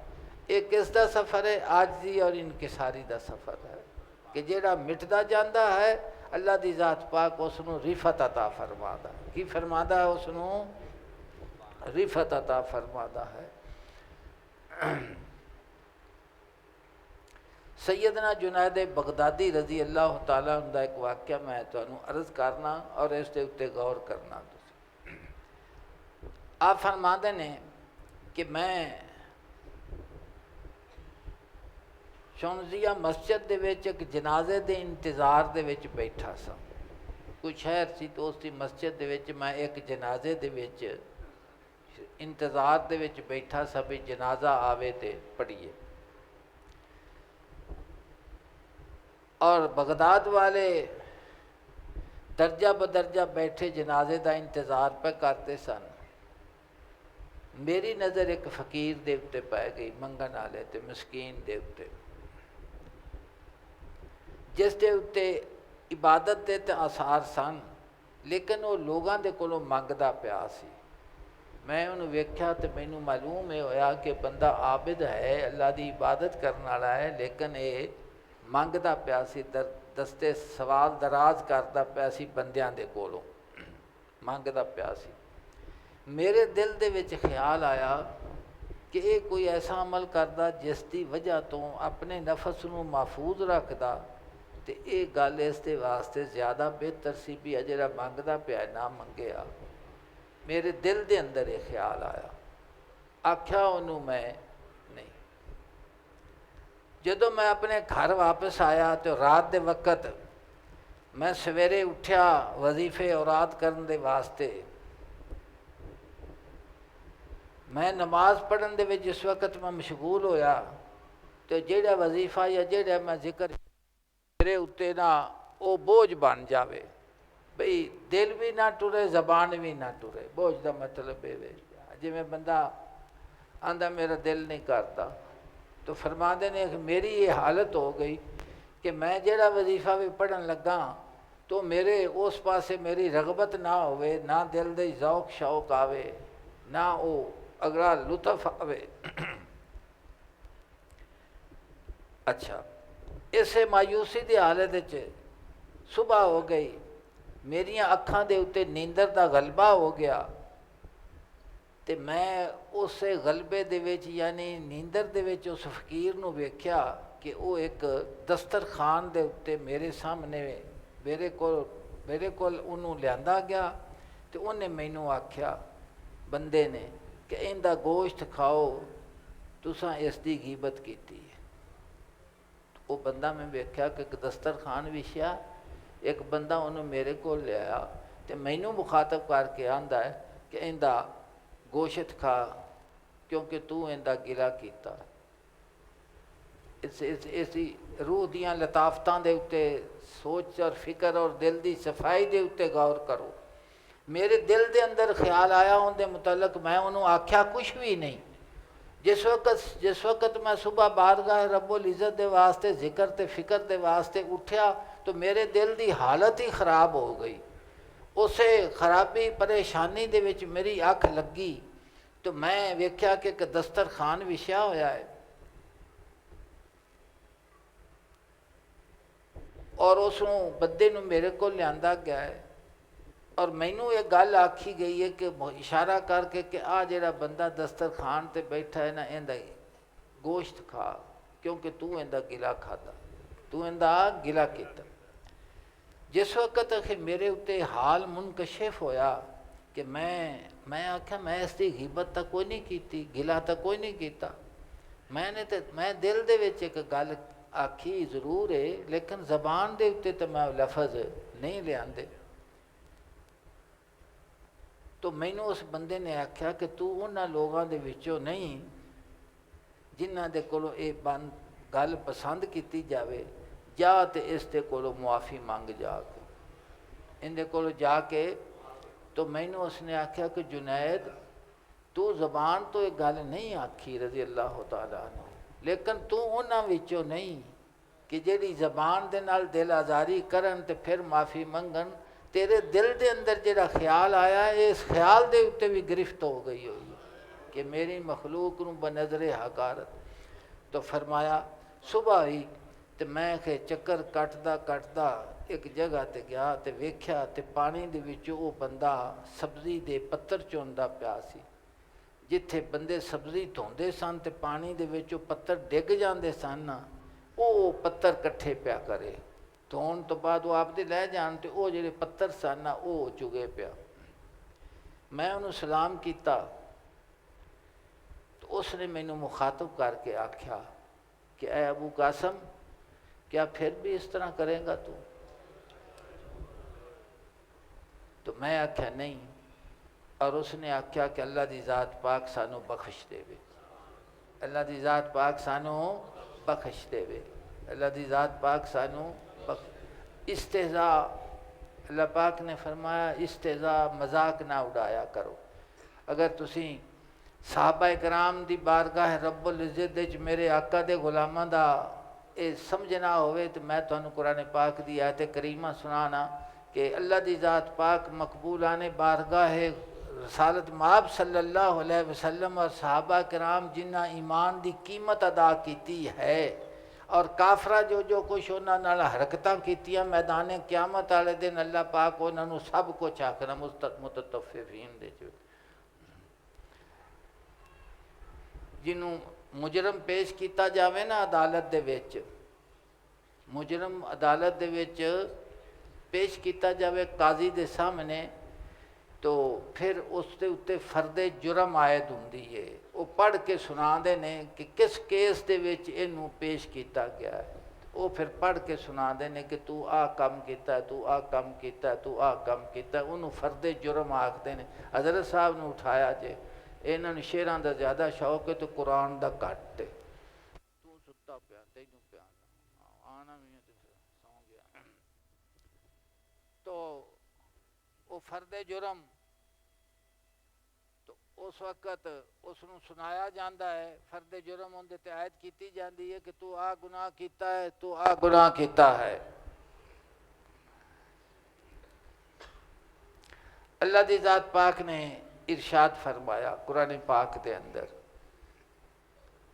یہ کس دا سفر ہے؟ عاجزی اور انکساری دا سفر ہے کہ جیڑا مٹدا جاندا ہے اللہ دی ذات پاک اس نوں رفت عطا فرماتا ہے۔ کی فرماتا ہے؟ اس نوں رفت عطا فرماتا ہے۔ سیدنا جنید بغدادی رضی اللہ تعالیٰ عنہ دا ایک واقعہ میں تانوں عرض کرنا اور اس دے اتے غور کرنا۔ آپ فرماتے ہیں کہ میں شونزیہ مسجد دے وچ ایک جنازے دے انتظار دے وچ بیٹھا سا، کوئی شہر سی تو اس کی مسجد دے وچ میں ایک جنازے دے وچ انتظار دے وچ بیٹھا سا بھی جنازہ آوے تے پڑھیے. اور بغداد والے درجہ بدرجہ بیٹھے جنازے دا انتظار پہ کرتے سن. میری نظر ایک فقیر دے اتے پی گئی منگن والے تے مسکین دے اتے، جس دے اتے عبادت دے تے آثار سن لیکن وہ لوگاں دے کولوں منگدا پیا سی. میں انہوں ویکھیا تے مینوں معلوم یہ ہویا کہ بندہ عابد ہے، اللہ دی عبادت کرن والا ہے، لیکن یہ منگدا پیا سی، دستے سوال دراز کردا پیا سی بندیاں دے کولوں، منگدا پیا سی. میرے دل دے وچ خیال آیا کہ یہ کوئی ایسا عمل کردا جس دی وجہ تو اپنے نفس نو محفوظ رکھدا، تے یہ گل اس دے واسطے زیادہ بہتر سی بھی جڑا منگدا پیا نہ منگیا. میرے دل دے اندر یہ خیال آیا. آکھیا انہوں میں نہیں. جدوں میں اپنے گھر واپس آیا تو رات دے وقت میں سویرے اٹھیا وظیفے اوراد کرن دے واسطے. میں نماز پڑھن دے وچ جس وقت میں مشغول ہویا تو جیڑا وظیفہ یا جیڑا میں ذکر میرے اتے نہ وہ بوجھ بن جاوے، بھئی دل بھی نہ ٹرے زبان بھی نہ ٹرے. بوجھ دا مطلب ہے جی میں بندہ آندا میرا دل نہیں کرتا، تو فرماندے نے کہ میری یہ حالت ہو گئی کہ میں جیڑا وظیفہ بھی پڑھن لگا تو میرے اس پاسے میری رغبت نہ ہوئے، نہ دل دے ذوق شوق آوے، نہ وہ اگلا لطف آوے. اچھا اسے مایوسی دی حالت وچ صبح ہو گئی، میریاں اکھاں دے اتے نیندر دا غلبہ ہو گیا تے میں اس غلبے دے وچ یعنی نیندر دے وچ اس فقیر نو ویکھیا کہ وہ ایک دسترخوان دے اتے میرے سامنے میرے کول انہوں لیاندا گیا تے انہیں مینوں آکھیا بندے نے کہ اندہ گوشت کھاؤ تساں اس دی غیبت کیتی ہے. وہ بندہ میں ویکھیا کہ ایک دسترخوان وچھیا، ایک بندہ انہوں میرے کو لے آیا تے مینوں مخاطب کر کے آندا ہے کہ اندہ گوشت کھا کیونکہ تو اندہ گلا کیتا. اسی روح دیاں لطافتاں دے اتے سوچ اور فکر اور دل دی صفائی دے اتے غور کرو. میرے دل دے اندر خیال آیا ان دے متعلق، میں انہوں آکھیا کچھ بھی نہیں. جس وقت میں صبح بارگاہ رب العزت دے واسطے ذکر تے فکر دے واسطے اٹھیا تو میرے دل دی حالت ہی خراب ہو گئی. اسے خرابی پریشانی دے وچ میری اکھ لگی تو میں ویکھیا کہ ایک دسترخوان وچھیا ہویا ہے اور اس بندے نو میرے کو لیاندا گیا ہے اور مینوں یہ گل آکھی گئی ہے کہ اشارہ کر کے کہ آ جڑا بندہ دسترخوان تے بیٹھا ہے نا اندہ گوشت کھا کیونکہ تو اندہ گلا کھاتا، تو اندہ گلا کیتا. جس وقت کہ میرے اتے حال منکشف ہویا کہ میں آکھا میں اس دی غیبت تا کوئی نہیں کیتی، گلا تا کوئی نہیں کیتا. میں دل دے وچ ایک گل آکھی ضرور ہے لیکن زبان دے اتے تو میں لفظ نہیں لیاندے. تو مینوں اس بندے نے آکھیا کہ تو انہاں لوگاں دے وچوں نہیں جنہاں دے کولوں اے گل پسند کیتی جاوے، جا تے اس دے کولوں معافی مانگ جا کے ان دے کولوں جا کے. تو مینوں اس نے آکھیا کہ جنید تو زبان تو ایک گل نہیں آکھی رضی اللہ تعالیٰ عنہ، لیکن تو انہاں وچوں نہیں کہ جیڑی زبان دے نال دل آزاری کرن تے پھر معافی منگن. تیرے دل دے اندر جڑا خیال آیا ہے اس خیال دے اتے بھی گرفت ہو گئی ہوئی کہ میری مخلوق نو بنظر حقارت. تو فرمایا صبح ہوئی تے میں کہ چکر کٹدا ایک جگہ تے گیا تے ویکھیا تے پانی دے وچوں وہ بندہ سبزی دے پتر چوندا پیا سی. جتھے بندے سبزی دھوندے سن تے پانی دے وچوں پتر ڈگ جاندے سن نا، وہ پتر کٹھے پیا کرے دھون تو بعد وہ آپ دے لے جان تے وہ جڑے پتر سن نا وہ چگے پیا. میں انہوں سلام کیتا تو اس نے مینوں مخاطب کر کے آکھیا کہ اے ابو قاسم کیا پھر بھی اس طرح کرے گا تو؟ تو میں آخیا نہیں، اور اس نے آخیا کہ اللہ دی ذات پاک سانو بخش دے وے، اللہ دی ذات پاک سانو بخش دے وے، اللہ دی ذات پاک سانو استہزاء، اللہ پاک نے فرمایا استہزاء مذاق نہ اڑایا کرو۔ اگر تسی صحابہ کرام دی بارگاہ رب العزت وچ میرے آقا دے غلاماں دا اے سمجھنا ہوئے تو میں تانوں قرآن پاک دی آیت کریمہ سنانا کہ اللہ دی ذات پاک مقبولان بارگاہ رسالت مآب صلی اللہ علیہ وسلم اور صحابہ کرام جنہ ایمان دی قیمت ادا کیتی ہے اور کافرہ جو کچھ انہاں نال حرکتاں کیتیاں میدان قیامت والے دن اللہ پاک انہاں نوں سب کچھ آکھنا متطففین دے جو جنوں مجرم پیش کیتا جاوے نا عدالت دے وچ، مجرم عدالت دے وچ پیش کیتا جاوے قاضی دے سامنے، تو پھر اس دے اتے فرد جرم عائد ہوندی ہے، وہ پڑھ کے سنا دے نے کہ کس کیس دے وچ اینوں پیش کیتا گیا ہے، وہ پھر پڑھ کے سنا دے نے کہ تو آ کم کیتا ہے، تو آ کم کیتا ہے، تو آ کم کیتا ہے، انہوں فرد جرم آکھدے نے۔ حضرت صاحب نے اٹھایا جے انہاں نے شیراں دا زیادہ شوق ہے تو قرآن دا گھٹ ہے، تو ستا پیا تینوں پیا آنا بھی ہے تو سو گیا، تو وہ فرد جرم تو اس وقت اس نوں سنایا جاندہ ہے، فرد جرم ان دے عائد کیتی جاندی ہے کہ تو آ گناہ کیتا ہے، تو آ گناہ کیتا ہے۔ اللہ دی ذات پاک نے ارشاد فرمایا قرآن پاک دے اندر،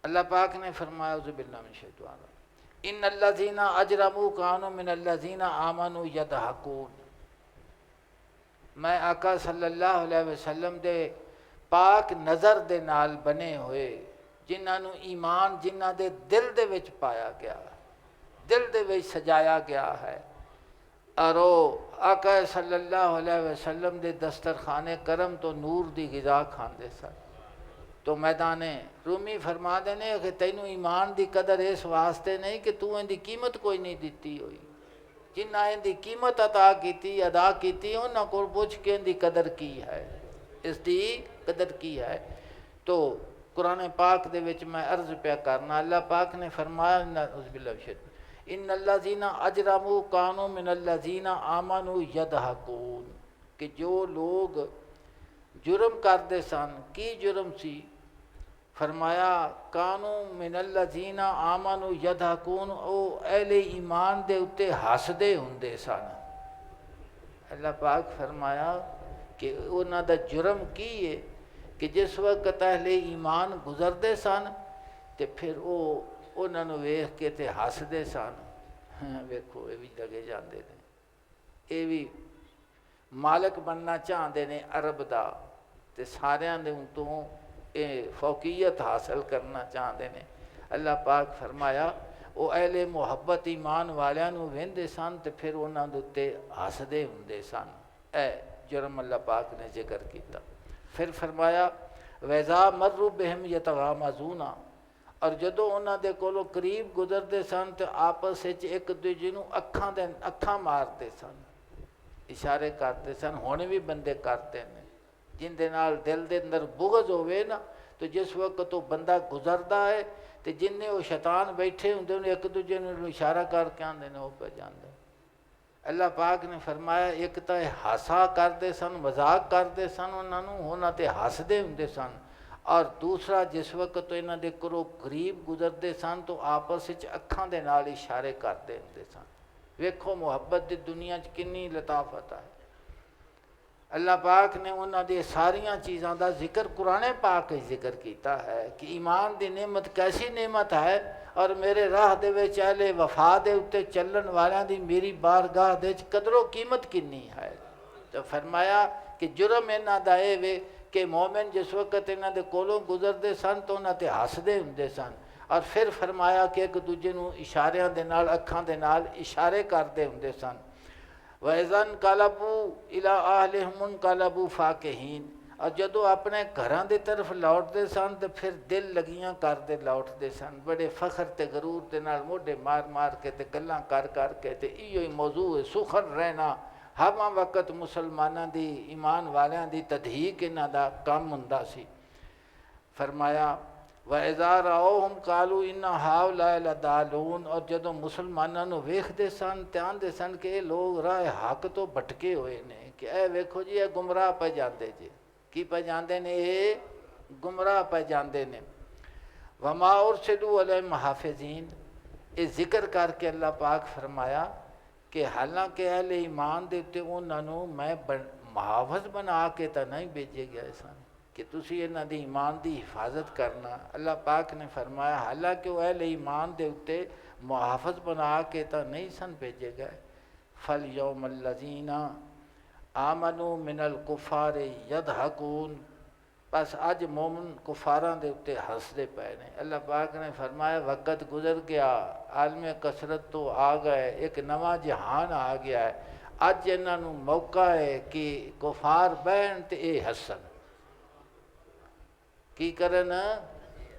اللہ پاک نے فرمایا اعوذ باللہ من الشیطان الرجیم ان الذین اجرموا کانوا من الذین آمنوا یضحکون۔ میں آقا صلی اللہ علیہ وسلم دے پاک نظر دے نال بنے ہوئے جنہاں نوں ایمان جنہاں دے دل دے وچ پایا گیا، دل دے وچ سجایا گیا ہے، اور وہ آقا صلی اللہ علیہ وسلم دے دسترخوان کرم تو نور دی غذا کھاندے سن۔ تو میدان رومی فرما دینے کہ تینوں ایمان دی قدر اس واسطے نہیں کہ تو ان دی قیمت کوئی نہیں دیتی ہوئی، جنہ ان دی قیمت ادا کیتی انہاں کو پوچھ کے ان دی قدر کی ہے، اس دی قدر کی ہے۔ تو قرآن پاک دے وچ میں عرض پیا کرنا، اللہ پاک نے فرمایا ان الذین اجرموا کانوا من الذین آمنوا یضحکون، کہ جو لوگ جرم کردے سن، کی جرم سی؟ فرمایا کانوا من الذین آمنوا یضحکون، او اہل ایمان دے اتے ہسدے ہوندے سن۔ اللہ پاک فرمایا کہ انہاں دا جرم کی ہے کہ جس وقت اہل ایمان گزردے سن تے پھر وہ انہاں نوں ویکھ کے تے ہسدے سن، ویکھو یہ بھی لگے جاندے نے، یہ بھی مالک بننا چاہتے نے عرب دا تے ساریاں دے تو فوقیت حاصل کرنا چاہتے ہیں۔ اللہ پاک فرمایا وہ اہل محبت ایمان والیاں نوں ویندے سن تے پھر انہاں دے تے ہسدے ہوندے سن، اے جرم اللہ پاک نے ذکر کیتا۔ پھر فرمایا وَإِذَا مَرُّوا بِهِمْ يَتَغَامَزُونَ، اور جدوں انہاں دے کولوں قریب گزردے سن تے آپس وچ ایک دوجے نوں اکھاں مارتے سن، اشارے کرتے سن، ہونے بھی بندے کرتے ہیں جن دے نال دل دے اندر بغض ہوئے نا، تو جس وقت وہ بندہ گزردا ہے تے جن نے وہ شیطان بیٹھے ہوندے نے ایک دوجے نوں اشارہ کر کے آندے نے وہ پہ جاندے۔ اللہ پاک نے فرمایا ایک تو ہاسا کرتے سن، مذاق کرتے سن، انہاں تے ہسدے ہوندے سن، اور دوسرا جس وقت انہاں دے کرو قریب گزرتے سن تو آپس وچ اکھاں دے نال اشارے کرتے ہوندے سن۔ ویکھو محبت دی دنیا چ کنی لطافت ہے۔ اللہ پاک نے انہاں دی ساریاں چیزاں دا ذکر قرآن پاک ذکر کیتا ہے کہ ایمان دی نعمت کیسی نعمت ہے، اور میرے راہ دے وچ اہل وفا دے اتے چلن والیاں دی میری بارگاہ دے وچ قدر و قیمت کنی ہے۔ تو فرمایا کہ جرم انہاں دا اے وے کہ مومن جس وقت انہاں دے کولوں گزردے سن تو انہاں تے ہسدے ہوندے سن، اور پھر فرمایا کہ ایک دوجے نوں اشاریاں دے نال اکھاں دے نال اشارے کردے ہوندے سن۔ وَإِذَا انقلبوا إِلَىٰ أَهْلِهِمُ انقلبوا فَاكِهِينَ، اور جدو اپنے گھراں دی طرف لوٹتے سن تو پھر دل لگیاں کردے لوٹتے سن، بڑے فخر تے غرور دے نال موڈے مار مار کے تے گلاں کر کے تے ایو ہی موضوع ہے سخن رہنا ہر وقت مسلمانوں دی ایمان والیاں دی تدہیق انہاں دا کام ہوندا سی۔ فرمایا وَإِذَا رَأَوْهُمْ قَالُوا إِنَّ هَؤُلَاءِ لَضَالُّونَ، اور جدوں مسلمانوں نو ویکھدے سن تے آندے سن کہ یہ لوگ راہ حق تو بھٹکے ہوئے نے، کہ اے ویکھو جی یہ گمراہ پہ جاندے جی، کی پہ جاندے نے، یہ گمراہ پہ جاندے نے۔ وَمَا أُرْسِلُوا عَلَيْهِمْ حَافِظِينَ، یہ ذکر کر کے اللہ پاک فرمایا کہ حالانکہ اہل ایمان دے تے انہاں نو میں محافظ بنا کے تا نہیں بھیجے گیا سن کہ تسی انہاں دی ایمان دی حفاظت کرنا۔ اللہ پاک نے فرمایا حالانکہ وہ اہل ایمان دے اتے محافظ بنا کے تا نہیں سن بھیجے گئے۔ فَالْيَوْمَ الَّذِينَ آمَنُوا مِنَ الْكُفَّارِ يَضْحَكُونَ، بس اج مومن کفاراں دے اتے ہنسدے پے نے۔ اللہ پاک نے فرمایا وقت گزر گیا، عالم کثرت تو آ گئے، ایک نواں جہان آ گیا ہے، اج انہاں نو موقع ہے کہ کفار بہن تے اے ہسن۔ کی کرن؟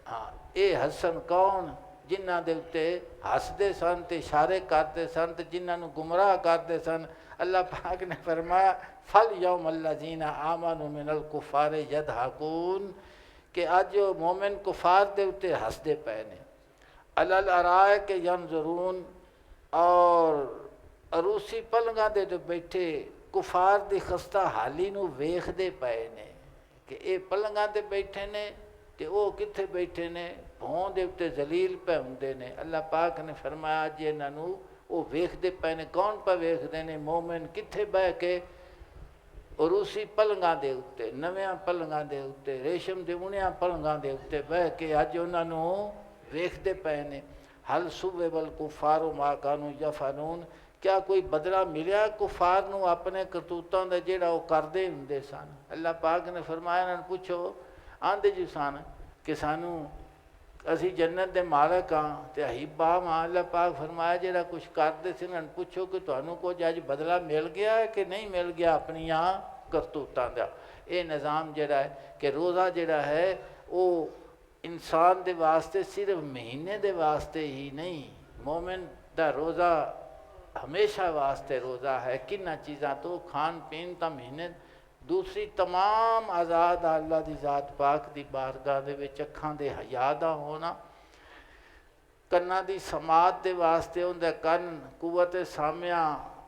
ہاں اے ہسن کون؟ جنہاں دے اتے ہسدے سن تے اشارے کرتے سن تے جنہاں نو گمراہ کرتے سن۔ اللہ پاک نے فرمایا فَالْيَوْمَ الَّذِينَ آمَنُوا مِنَ الْكُفَّارِ يَضْحَكُونَ، کہ آج مومن کفار دے اتے ہسدے پے نے۔ عَلَى الْأَرَائِكِ يَنْظُرُونَ، اور عروسی پلنگاں دے تو بیٹھے کفار دی خستہ حالی نو ویکھ دے پے نے کہ اے پلنگاں دے بیٹھے نے تے او کتھے بیٹھے نے، بھون دے اتے ذلیل پہ ہوندے نے۔ اللہ پاک نے فرمایا جی انہاں نو او ویکھ دے پے نے، کون پہ ویکھ دے نے؟ مومن کتھے بہ کے عروسی پلنگاں دے اتے، نویاں پلنگاں دے اتے، ریشم دے انیاں پلنگاں دے اتے بہ کے اج انہاں نو ویکھ دے پے نے۔ حل ثُوِّبَ الْكُفَّارُ مَا كَانُوا يَفْعَلُونَ، کیا کوئی بدلہ ملیا کفار نو اپنے کرتوتاں دا جیڑا وہ کردے ہوندے سن؟ اللہ پاک نے فرمایا انہاں پوچھو، آندے جو سن کہ سانو اسی جنت دے مالک ہاں تے حبا ہاں۔ اللہ پاک فرمایا جیڑا کچھ کردے سن انہاں پوچھو کہ تانوں کچھ اج بدلہ مل گیا ہے کہ نہیں مل گیا اپنی یہاں کرتوتاں دا۔ اے نظام جیڑا ہے کہ روزہ جیڑا ہے وہ انسان دے واسطے صرف مہینے دے واسطے ہی نہیں، مومن دا روزہ ہمیشہ واسطے روزہ ہے۔ کنہ چیزاں تو کھان پین تا مہینے، دوسری تمام آزاد اللہ دی ذات پاک دی بارگاہ دے وچ اکھاں دے حیا دا ہونا، کناں دی سماعت دے واسطے اون دے کن قوت سامعہ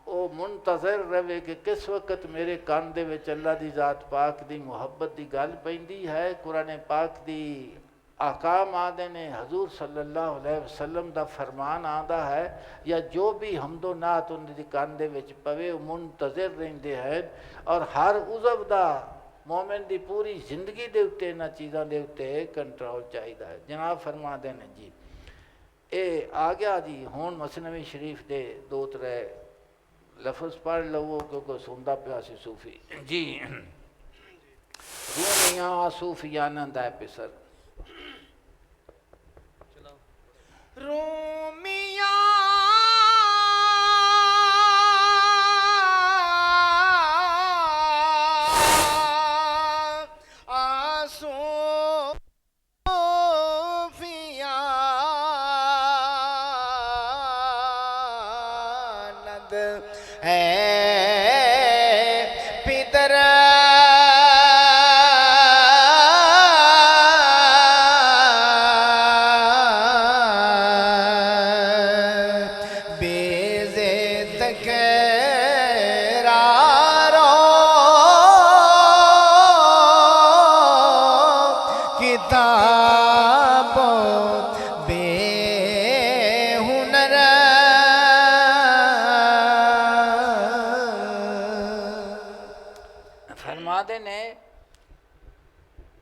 او منتظر رہے کہ کس وقت میرے کان دے وچ اللہ دی ذات پاک دی محبت دی گل پیندی ہے، قرآن پاک دی احکام آدھے نے، حضور صلی اللہ علیہ وسلم دا فرمان آدھا ہے، یا جو بھی حمد و نعت ان دی کان دے وچ پوے منتظر رہندے ہیں۔ اور ہر عضو دا مومن دی پوری زندگی دے اتے انہاں چیزاں دے اتے کنٹرول چاہیدا ہے۔ جناب فرما دے نے جی اے آ گیا جی، ہون مثنوی شریف دے دو ترے لفظ پڑھ لو کیونکہ سندا پیا سی صوفی جی۔ رومیاں صوفیانہ دا پسر رومیاں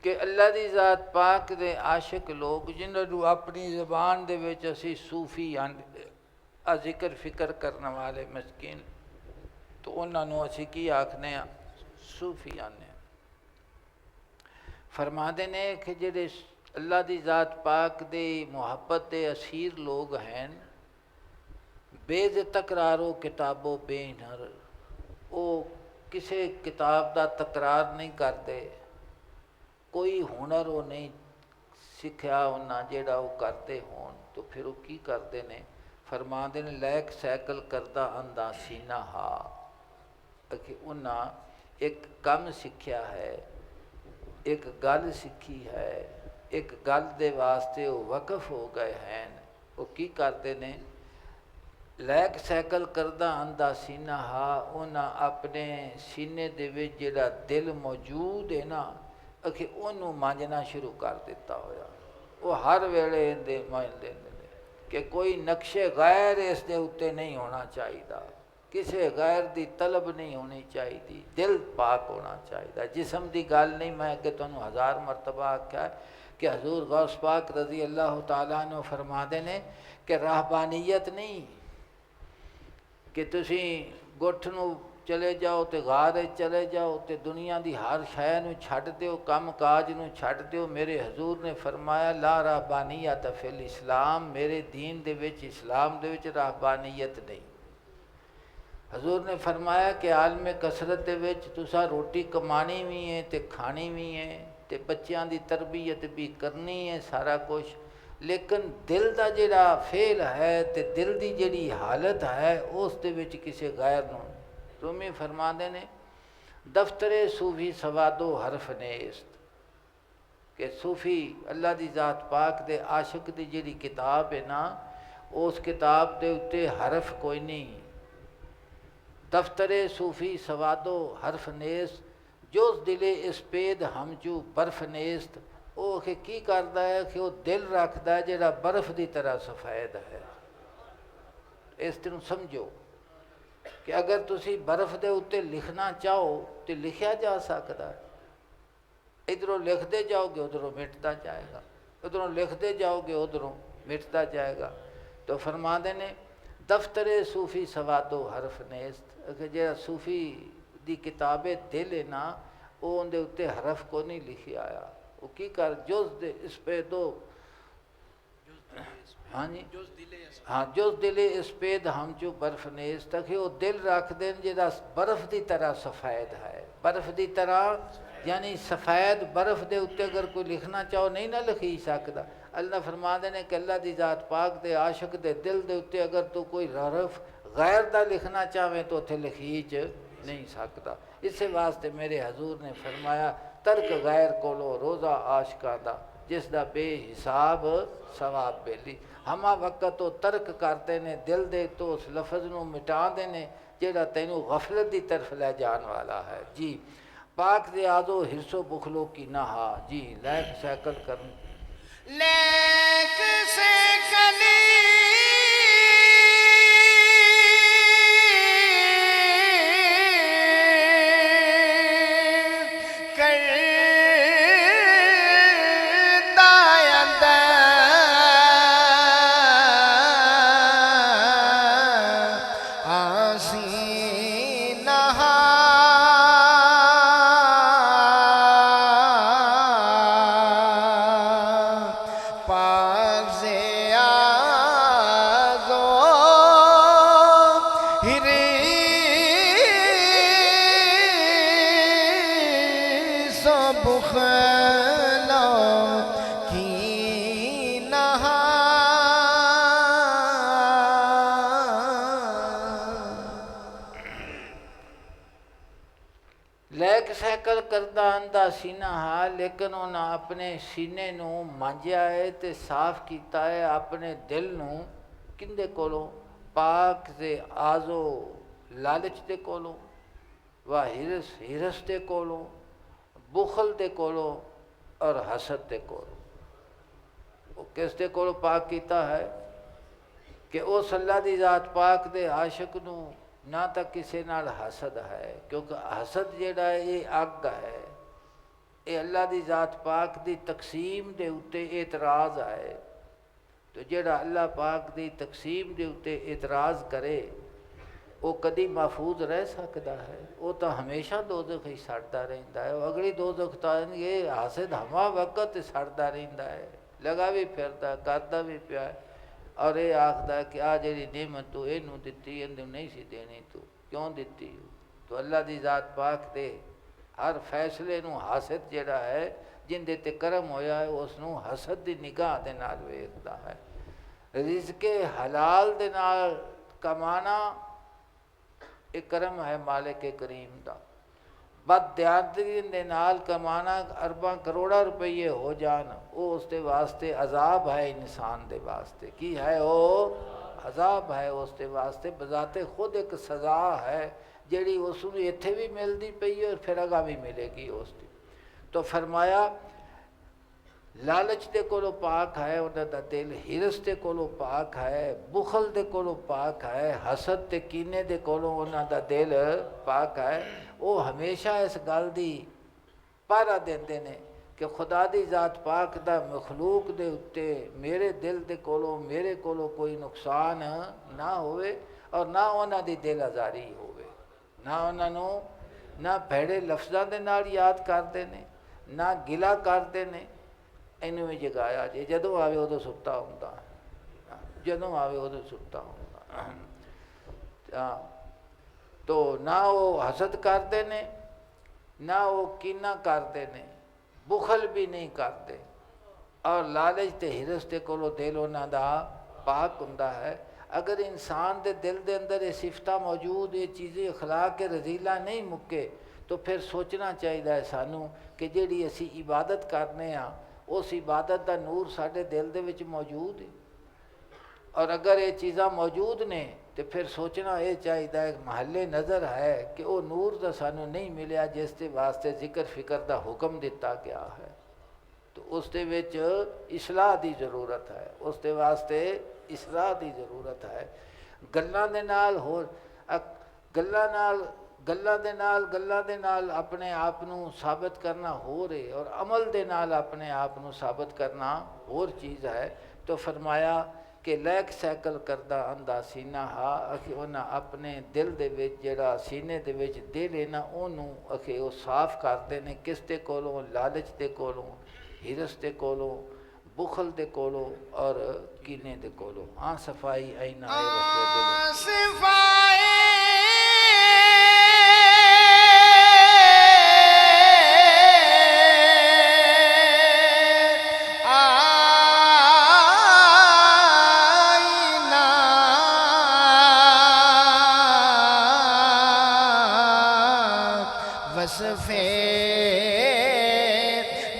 کہ اللہ دی ذات پاک دے عاشق لوگ جنہاں نو اپنی زبان دے وچ اسی صوفی ذکر فکر کرنے والے مسکین تو انہاں نو اسی کی آکھنے ہیں؟ صوفی آنے ہیں۔ فرما دے نے کہ جڑے اللہ دی ذات پاک دے محبت دے اسیر لوگ ہیں، بے تکرارو کتابو بے نر، او کسے کتاب دا تکرار نہیں کرتے، کوئی ہنر وہ نہیں سکھیا انہاں جیڑا وہ کرتے ہون، تو پھر وہ کی کرتے نے؟ فرما دے نے لیک سائیکل کردہ اندہ سینہ ہا، کہ انہاں ایک کم سیکھیا ہے، ایک گل سیکھی ہے، ایک گل دے واسطے وہ وقف ہو گئے ہیں۔ وہ کی کرتے نے؟ لیک سائیکل کردہ اندھا سینہ ہا، انہاں اپنے سینے دے وچ جڑا دل موجود ہے نا، کہ انہوں مانجنا شروع کر دیتا ہویا۔ وہ ہر ویلے اندے مانج لیندے نے کہ کوئی نقش غیر اس دے اتے نہیں ہونا چاہیے، کسی غیر دی طلب نہیں ہونی چاہیے، دل پاک ہونا چاہیے۔ جسم دی گل نہیں، میں کہ تنوں 1000 مرتبہ آکھیا ہے کہ حضور غوث پاک رضی اللہ تعالیٰ عنہ فرما دے نے کہ راہبانیت نہیں کہ تسی گٹھ نو چلے جاؤ تے غار چلے جاؤ تے دنیا دی ہر شے نو چھڈ دیو، کم کاج نو چھڈ دیو۔ میرے حضور نے فرمایا لا راہبانیت فی الاسلام، میرے دین دے وچ، اسلام دے وچ راہبانیت نہیں۔ حضور نے فرمایا کہ عالم کثرت دے وچ تسا روٹی کمانی بھی ہے تے کھانی بھی ہے تے بچیاں دی تربیت بھی کرنی ہے، سارا کچھ، لیکن دل دا جڑا فعل ہے تے دل دی جڑی حالت ہے اس دے وچ کسی غیر نو۔ رومی فرما دے نے دفتر صوفی سوادو حرف نیست، کہ صوفی اللہ دی ذات پاک دے عاشق دی جڑی کتاب ہے نا، اس کتاب دے اتے حرف کوئی نہیں۔ دفتر صوفی سوادو حرف نیست، جوز دل اسپید ہمچو برف نیست۔ وہ کہ کی کردا ہے کہ وہ دل رکھدا ہے جڑا برف دی طرح سفید ہے۔ اس طرح سمجھو کہ اگر تسی برف دے اتے لکھنا چاہو تو لکھیا جا سکتا ہے، ادھروں لکھتے جاؤ گے ادھروں مٹتا جائے گا، ادھروں لکھتے جاؤ گے ادھروں مٹتا جائے گا۔ تو فرما دے نے دفتر صوفی سوادو حرف نیست، کہ جہاں صوفی دی کتاب دل ہے نا، وہ اندے اتے حرف کو نہیں لکھی آیا۔ وہ کی کر جز دے اس پہ دو، ہاں جی، ہاں جز دل اس پید ہم جو برف نیست، تاکہ وہ دل رکھ دیں جہاں برف دی طرح سفید ہے، برف دی طرح یعنی سفید برف دے اتے اگر کوئی لکھنا چاہو نہیں نہ لکھی سکتا۔ اللہ فرما دے نے کہ اللہ دی ذات پاک دے عاشق دے دل دے اتے اگر تو کوئی حرف غیر دا لکھنا چاہویں تو اتھے لکھیچ نہیں سکتا۔ اس واسطے میرے حضور نے فرمایا ترک غیر کولو روزہ عاشقاں دا، جس دا بے حساب ثواب بیلی۔ ہما وقت تو ترک کرتے نے دل دے تو اس لفظ نو مٹا دینے جیڑا تینوں غفلت دی طرف لے جان والا ہے۔ جی پاک دے آدھو حرص و بخلو کی نہا، جی لیک سیکل کرن لیک سیکل لیک سیکل کردہ اندھا سینہ ہا، لیکن انہاں اپنے سینے نو مانجیا ہے تے صاف کیتا ہے اپنے دل نو کندے کولوں؟ پاک دے آزو لالچ دے کولوں، و ہرس دے کولوں، بخل دے کولوں اور حسد دے کولوں۔ وہ کس دے کولوں پاک کیتا ہے؟ کہ اس اللہ دی ذات پاک دے عاشق نو نہ تک کسی نال حسد ہے، کیونکہ حسد جیڑا ہے یہ اگ ہے، یہ اللہ دی ذات پاک دی تقسیم دے اتے اعتراض ہے۔ تو جیڑا اللہ پاک دی تقسیم دے اتے اعتراض کرے وہ کدی محفوظ رہ سکتا ہے؟ وہ تو ہمیشہ دوزخ ہی سڑتا رہتا ہے، وہ اگلی دوزخ تو یہ حاسد ہما وقت سڑتا رہتا ہے، لگا بھی پھرتا کرتا بھی پیا ہے، اور یہ آخدا ہے کہ آ جیڑی نعمت تو اینوں دتی اندوں نہیں سی دینی، تو کیوں دتی؟ تو اللہ دی ذات پاک دے ہر فیصلے نو حاسد جیڑا ہے جن دے تے کرم ہویا ہے اس نو حسد دی نگاہ دے نال ویکھدا ہے۔ رزق حلال دے نال کمانا ਇਹ ਕਰਮ ਹੈ ਮਾਲਿਕ ਕਰੀਮ ਦਾ। ਬਦਦਿਆਦਰੀ ਦੇ ਨਾਲ ਕਮਾਣਾ ਅਰਬਾਂ ਕਰੋੜਾਂ ਰੁਪਈਏ ਹੋ ਜਾਣ, ਉਹ ਉਸ ਦੇ ਵਾਸਤੇ ਅਜ਼ਾਬ ਹੈ ਇਨਸਾਨ ਦੇ ਵਾਸਤੇ। ਕੀ ਹੈ ਉਹ? ਅਜ਼ਾਬ ਹੈ ਉਸ ਦੇ ਵਾਸਤੇ। ਬਜ਼ਾਤੇ ਖੁਦ ਇੱਕ ਸਜ਼ਾ ਹੈ ਜਿਹੜੀ ਉਸ ਨੂੰ ਇੱਥੇ ਵੀ ਮਿਲਦੀ ਪਈ ਔਰ ਫਿਰ ਅਗਾਂਹ ਵੀ ਮਿਲੇਗੀ ਉਸ ਦੀ। تو فرمایا لالچ دے کولو پاک ہے انہاں دا دل، ہرس دے کولو پاک ہے، بخل دے کولو پاک ہے، حسد تے کینے دے کولو انہاں دا دل پاک ہے۔ وہ ہمیشہ اس گل دی پہرا دیندے نے کہ خدا دی ذات پاک دا مخلوق دے اتے میرے دل دے کولو میرے کولو کوئی نقصان نہ ہوئے اور نہ انہاں دی دل آزاری ہوئے، نہ انہاں نو نہ بھڑے لفظاں دے نال یاد کردے نے، نہ گلا کردے نے۔ اینوں میں جگایا جے جدوں آوے ادوں ستا ہوندا، جدوں آوے ادوں ستا ہوندا۔ تو نہ وہ حسد کردے نے، نہ وہ کینہ کردے نے، بخل بھی نہیں کرتے، اور لالچ تے ہرس دے کولو دل انہاں دا پاک ہوندا ہے۔ اگر انسان دے دل دے اندر یہ صفتہ موجود، یہ چیزیں اخلاق کے رذیلہ نہیں مکے، تو پھر سوچنا چاہیے سانوں کہ جیڑی اسی عبادت کرنے ہاں اس عبادت دا نور ساڈے دل دے وچ موجود ہے، اور اگر یہ چیزاں موجود نے تو پھر سوچنا یہ چاہیے محلے نظر ہے کہ وہ نور دا سانوں نہیں ملیا جس دے واسطے ذکر فکر دا حکم دیتا گیا ہے۔ تو اس دے وچ اصلاح دی ضرورت ہے، اس دے واسطے اصلاح دی ضرورت ہے۔ گلاں دے نال گلاں دے نال اپنے آپ نو ثابت کرنا ہو رہے، اور عمل دے نال اپنے آپ نو ثابت کرنا اور چیز ہے۔ تو فرمایا کہ لیک سائیکل کردہ اندھا سینہ ہا، اکھے انہاں اپنے دل دے وچ جڑا سینے دے وچ دل ہے نا اونوں اکھے وہ صاف کردے نے، کس دے کولوں؟ لالچ دے کولوں، ہرس دے کولوں، بخل دے کولوں اور کینے دے کولوں۔ ہاں صفائی آئینہ ہے وسوے دل۔ صفائی وصفے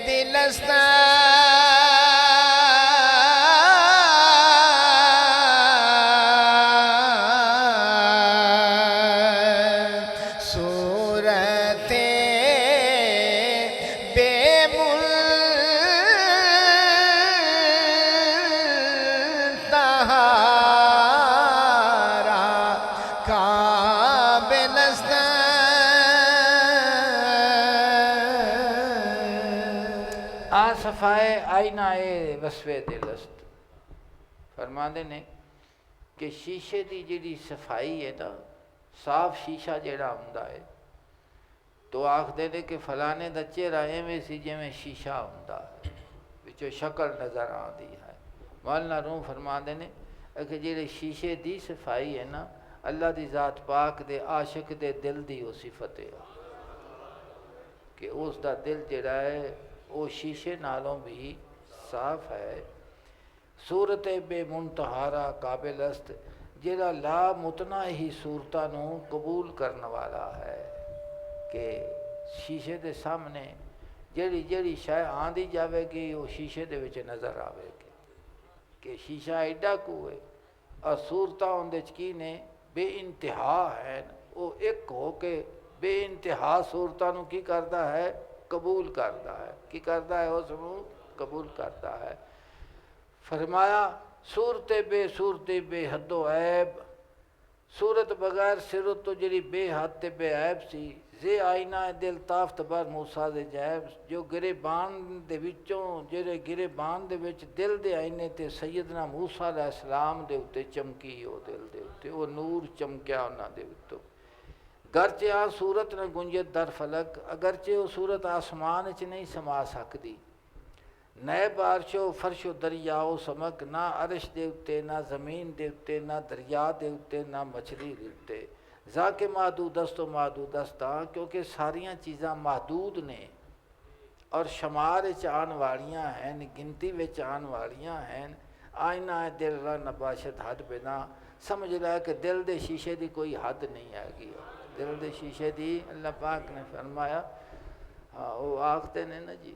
دلستاں صورت بے منتہا قابل صفائے آئینہ اے وسوے دلست۔ فرماندے نے کہ شیشے دی جڑی صفائی ہے نا، صاف شیشہ جڑا ہوندا ہے، تو آکھدے نے کہ فلانے دا چہرہ ایویں سی جویں شیشہ ہوندا ہے، وچوں شکل نظر آندی ہے۔ مولانا روم فرماندے نے کہ جڑے شیشے دی صفائی ہے نا، اللہ دی ذات پاک دے عاشق دے دل دی وہ صفت ہے کہ اس دا دل جڑا ہے وہ شیشے نالوں بھی صاف ہے۔ صورت بے منتہارا قابل است، جڑا لا متنا ہی صورتاں نو قبول کرنے والا ہے، کہ شیشے دے سامنے جڑی شے آندی جاوے گی وہ شیشے دے وچ نظر آوے گی کہ شیشہ ایڈا کو ہے، اور صورتاں اندے وچ کی نے بے انتہا ہیں، وہ ایک ہو کے بے انتہا صورتاں نو کی کردا ہے؟ قبول کرتا ہے۔ کی کرتا ہے؟ اس کو قبول کرتا ہے۔ فرمایا صورت بے حد و عیب، صورت بغیر صورت تو جڑی بے حد تے بے عیب سی، زے آئینہ دل تافت بر موسیٰ دے جیب، جو گریبان دے وچوں جڑے گریبان دے وچ دل دے آئینے تے سیدنا موسیٰ علیہ السلام دے اتے چمکی، وہ دل دے اتے وہ نور چمکیا انہاں دے اتوں۔ گرچہ آ صورت نہ گنجت در فلک، اگرچہ وہ صورت آسمان چ نہیں سما سکتی، نئے بارش و فرش و دریا و سمک، نہ عرش دے اتے، نہ زمین دے اتے، نہ دریا دے اتے، نہ مچھلی دے اتے۔ ذاکہ محدود است و محدود است، کیونکہ ساریاں چیزاں محدود نے اور شمار وچ آن والیاں ہیں، گنتی وچ آن والیاں ہیں۔ آئینہ دل را نباشت حد بنا، سمجھ لیا کہ دل دے شیشے دی کوئی حد نہیں آئے گی. دل دے شیشے دی اللہ پاک نے فرمایا ہاں وہ آختے نے نا جی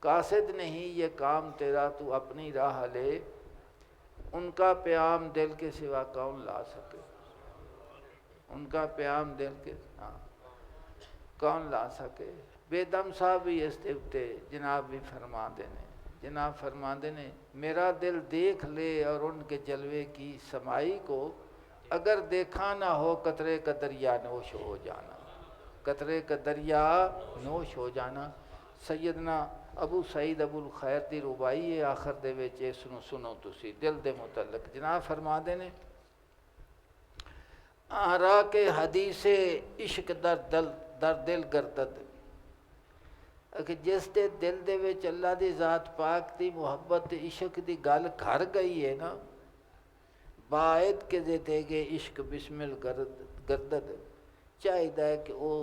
قاصد نہیں یہ کام تیرا تو اپنی راہ لے، ان کا پیام دل کے سوا کون لا سکے، ان کا پیام دل کے کون لا سکے. بے دم صاحب بھی اس تے جناب بھی فرما دینے، جناب فرما دینے میرا دل دیکھ لے اور ان کے جلوے کی سمائی کو، اگر دیکھا نہ ہو قطرے کا دریا نوش ہو جانا، قطرے کا دریا نوش ہو جانا. سیدنا ابو سعید ابو الخیر دی ربائی ہے آخر دے وچ اس نو سنو تسی دل دے متعلق. جناب فرما دینے آرا کے حدیث عشق در دل گردد، کہ جس دے دل دے وچ اللہ دی ذات پاک دی محبت عشق دی گل گھر گئی ہے نا، باعد کے دے گے عشق بسمل گردد، چاہیے کہ وہ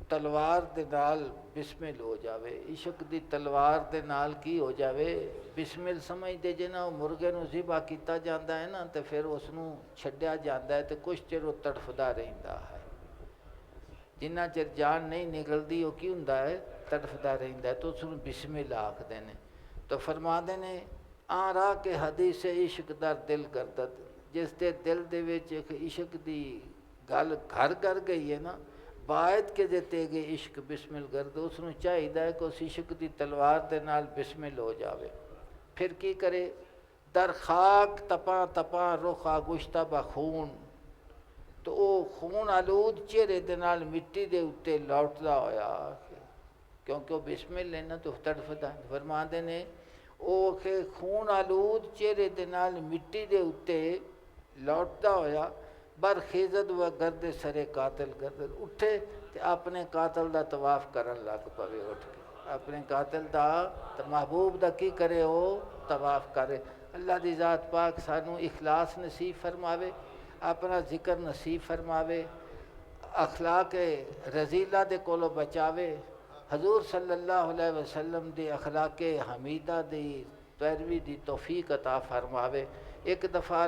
تلوار دے نال بسمل ہو جاوے. عشق دی تلوار دے نال کی ہو جاوے بسمل. سمجھ دے جے نا مرغے نو ذبح کیتا جاندا ہے نا تے پھر اس نو چھڈیا جاندا ہے تے کچھ چر وہ تڑفدا رہندا ہے، جنہ چر جان نہیں نکلدی وہ کی ہوندا ہے تڑفدا رہندا ہے، تو اس نو بسمل آکھدے نے. تو فرما دے نے آ راہ کے حدیث عشق در دل گردد، جس دے دل دے وچ عشق دی گل گھر کر گئی ہے نا، باعد کے دیتے گے عشق بسمل گرد، اس نو چاہیے کہ اس عشق دی تلوار دے نال بسمل ہو جاوے. پھر کی کرے در خاک تپاں تپاں رخ آگشتہ بخون، تو او خون آلود چہرے دے نال مٹی دے اتے لوٹدا ہویا، کیونکہ وہ بسمل لینا تو تڑفدا. فرما دے نے او کہ خون آلود چہرے دے نال مٹی دے اتے لوٹدا ہویا، بر خیزد و گرد سرے قاتل گردد، اٹھے تے اپنے قاتل دا طواف کرن لگ پوے. اٹھ کے اپنے قاتل دا محبوب دا کی کرے او طواف کرے. اللہ دی ذات پاک سانو اخلاص نصیب فرماوے، اپنا ذکر نصیب فرماوے، اخلاق رذیلہ دے کولو بچاوے، حضور صلی اللہ علیہ وسلم دی اخلاق حمیدہ دی پیروی دی توفیق عطا فرماوے. ایک دفعہ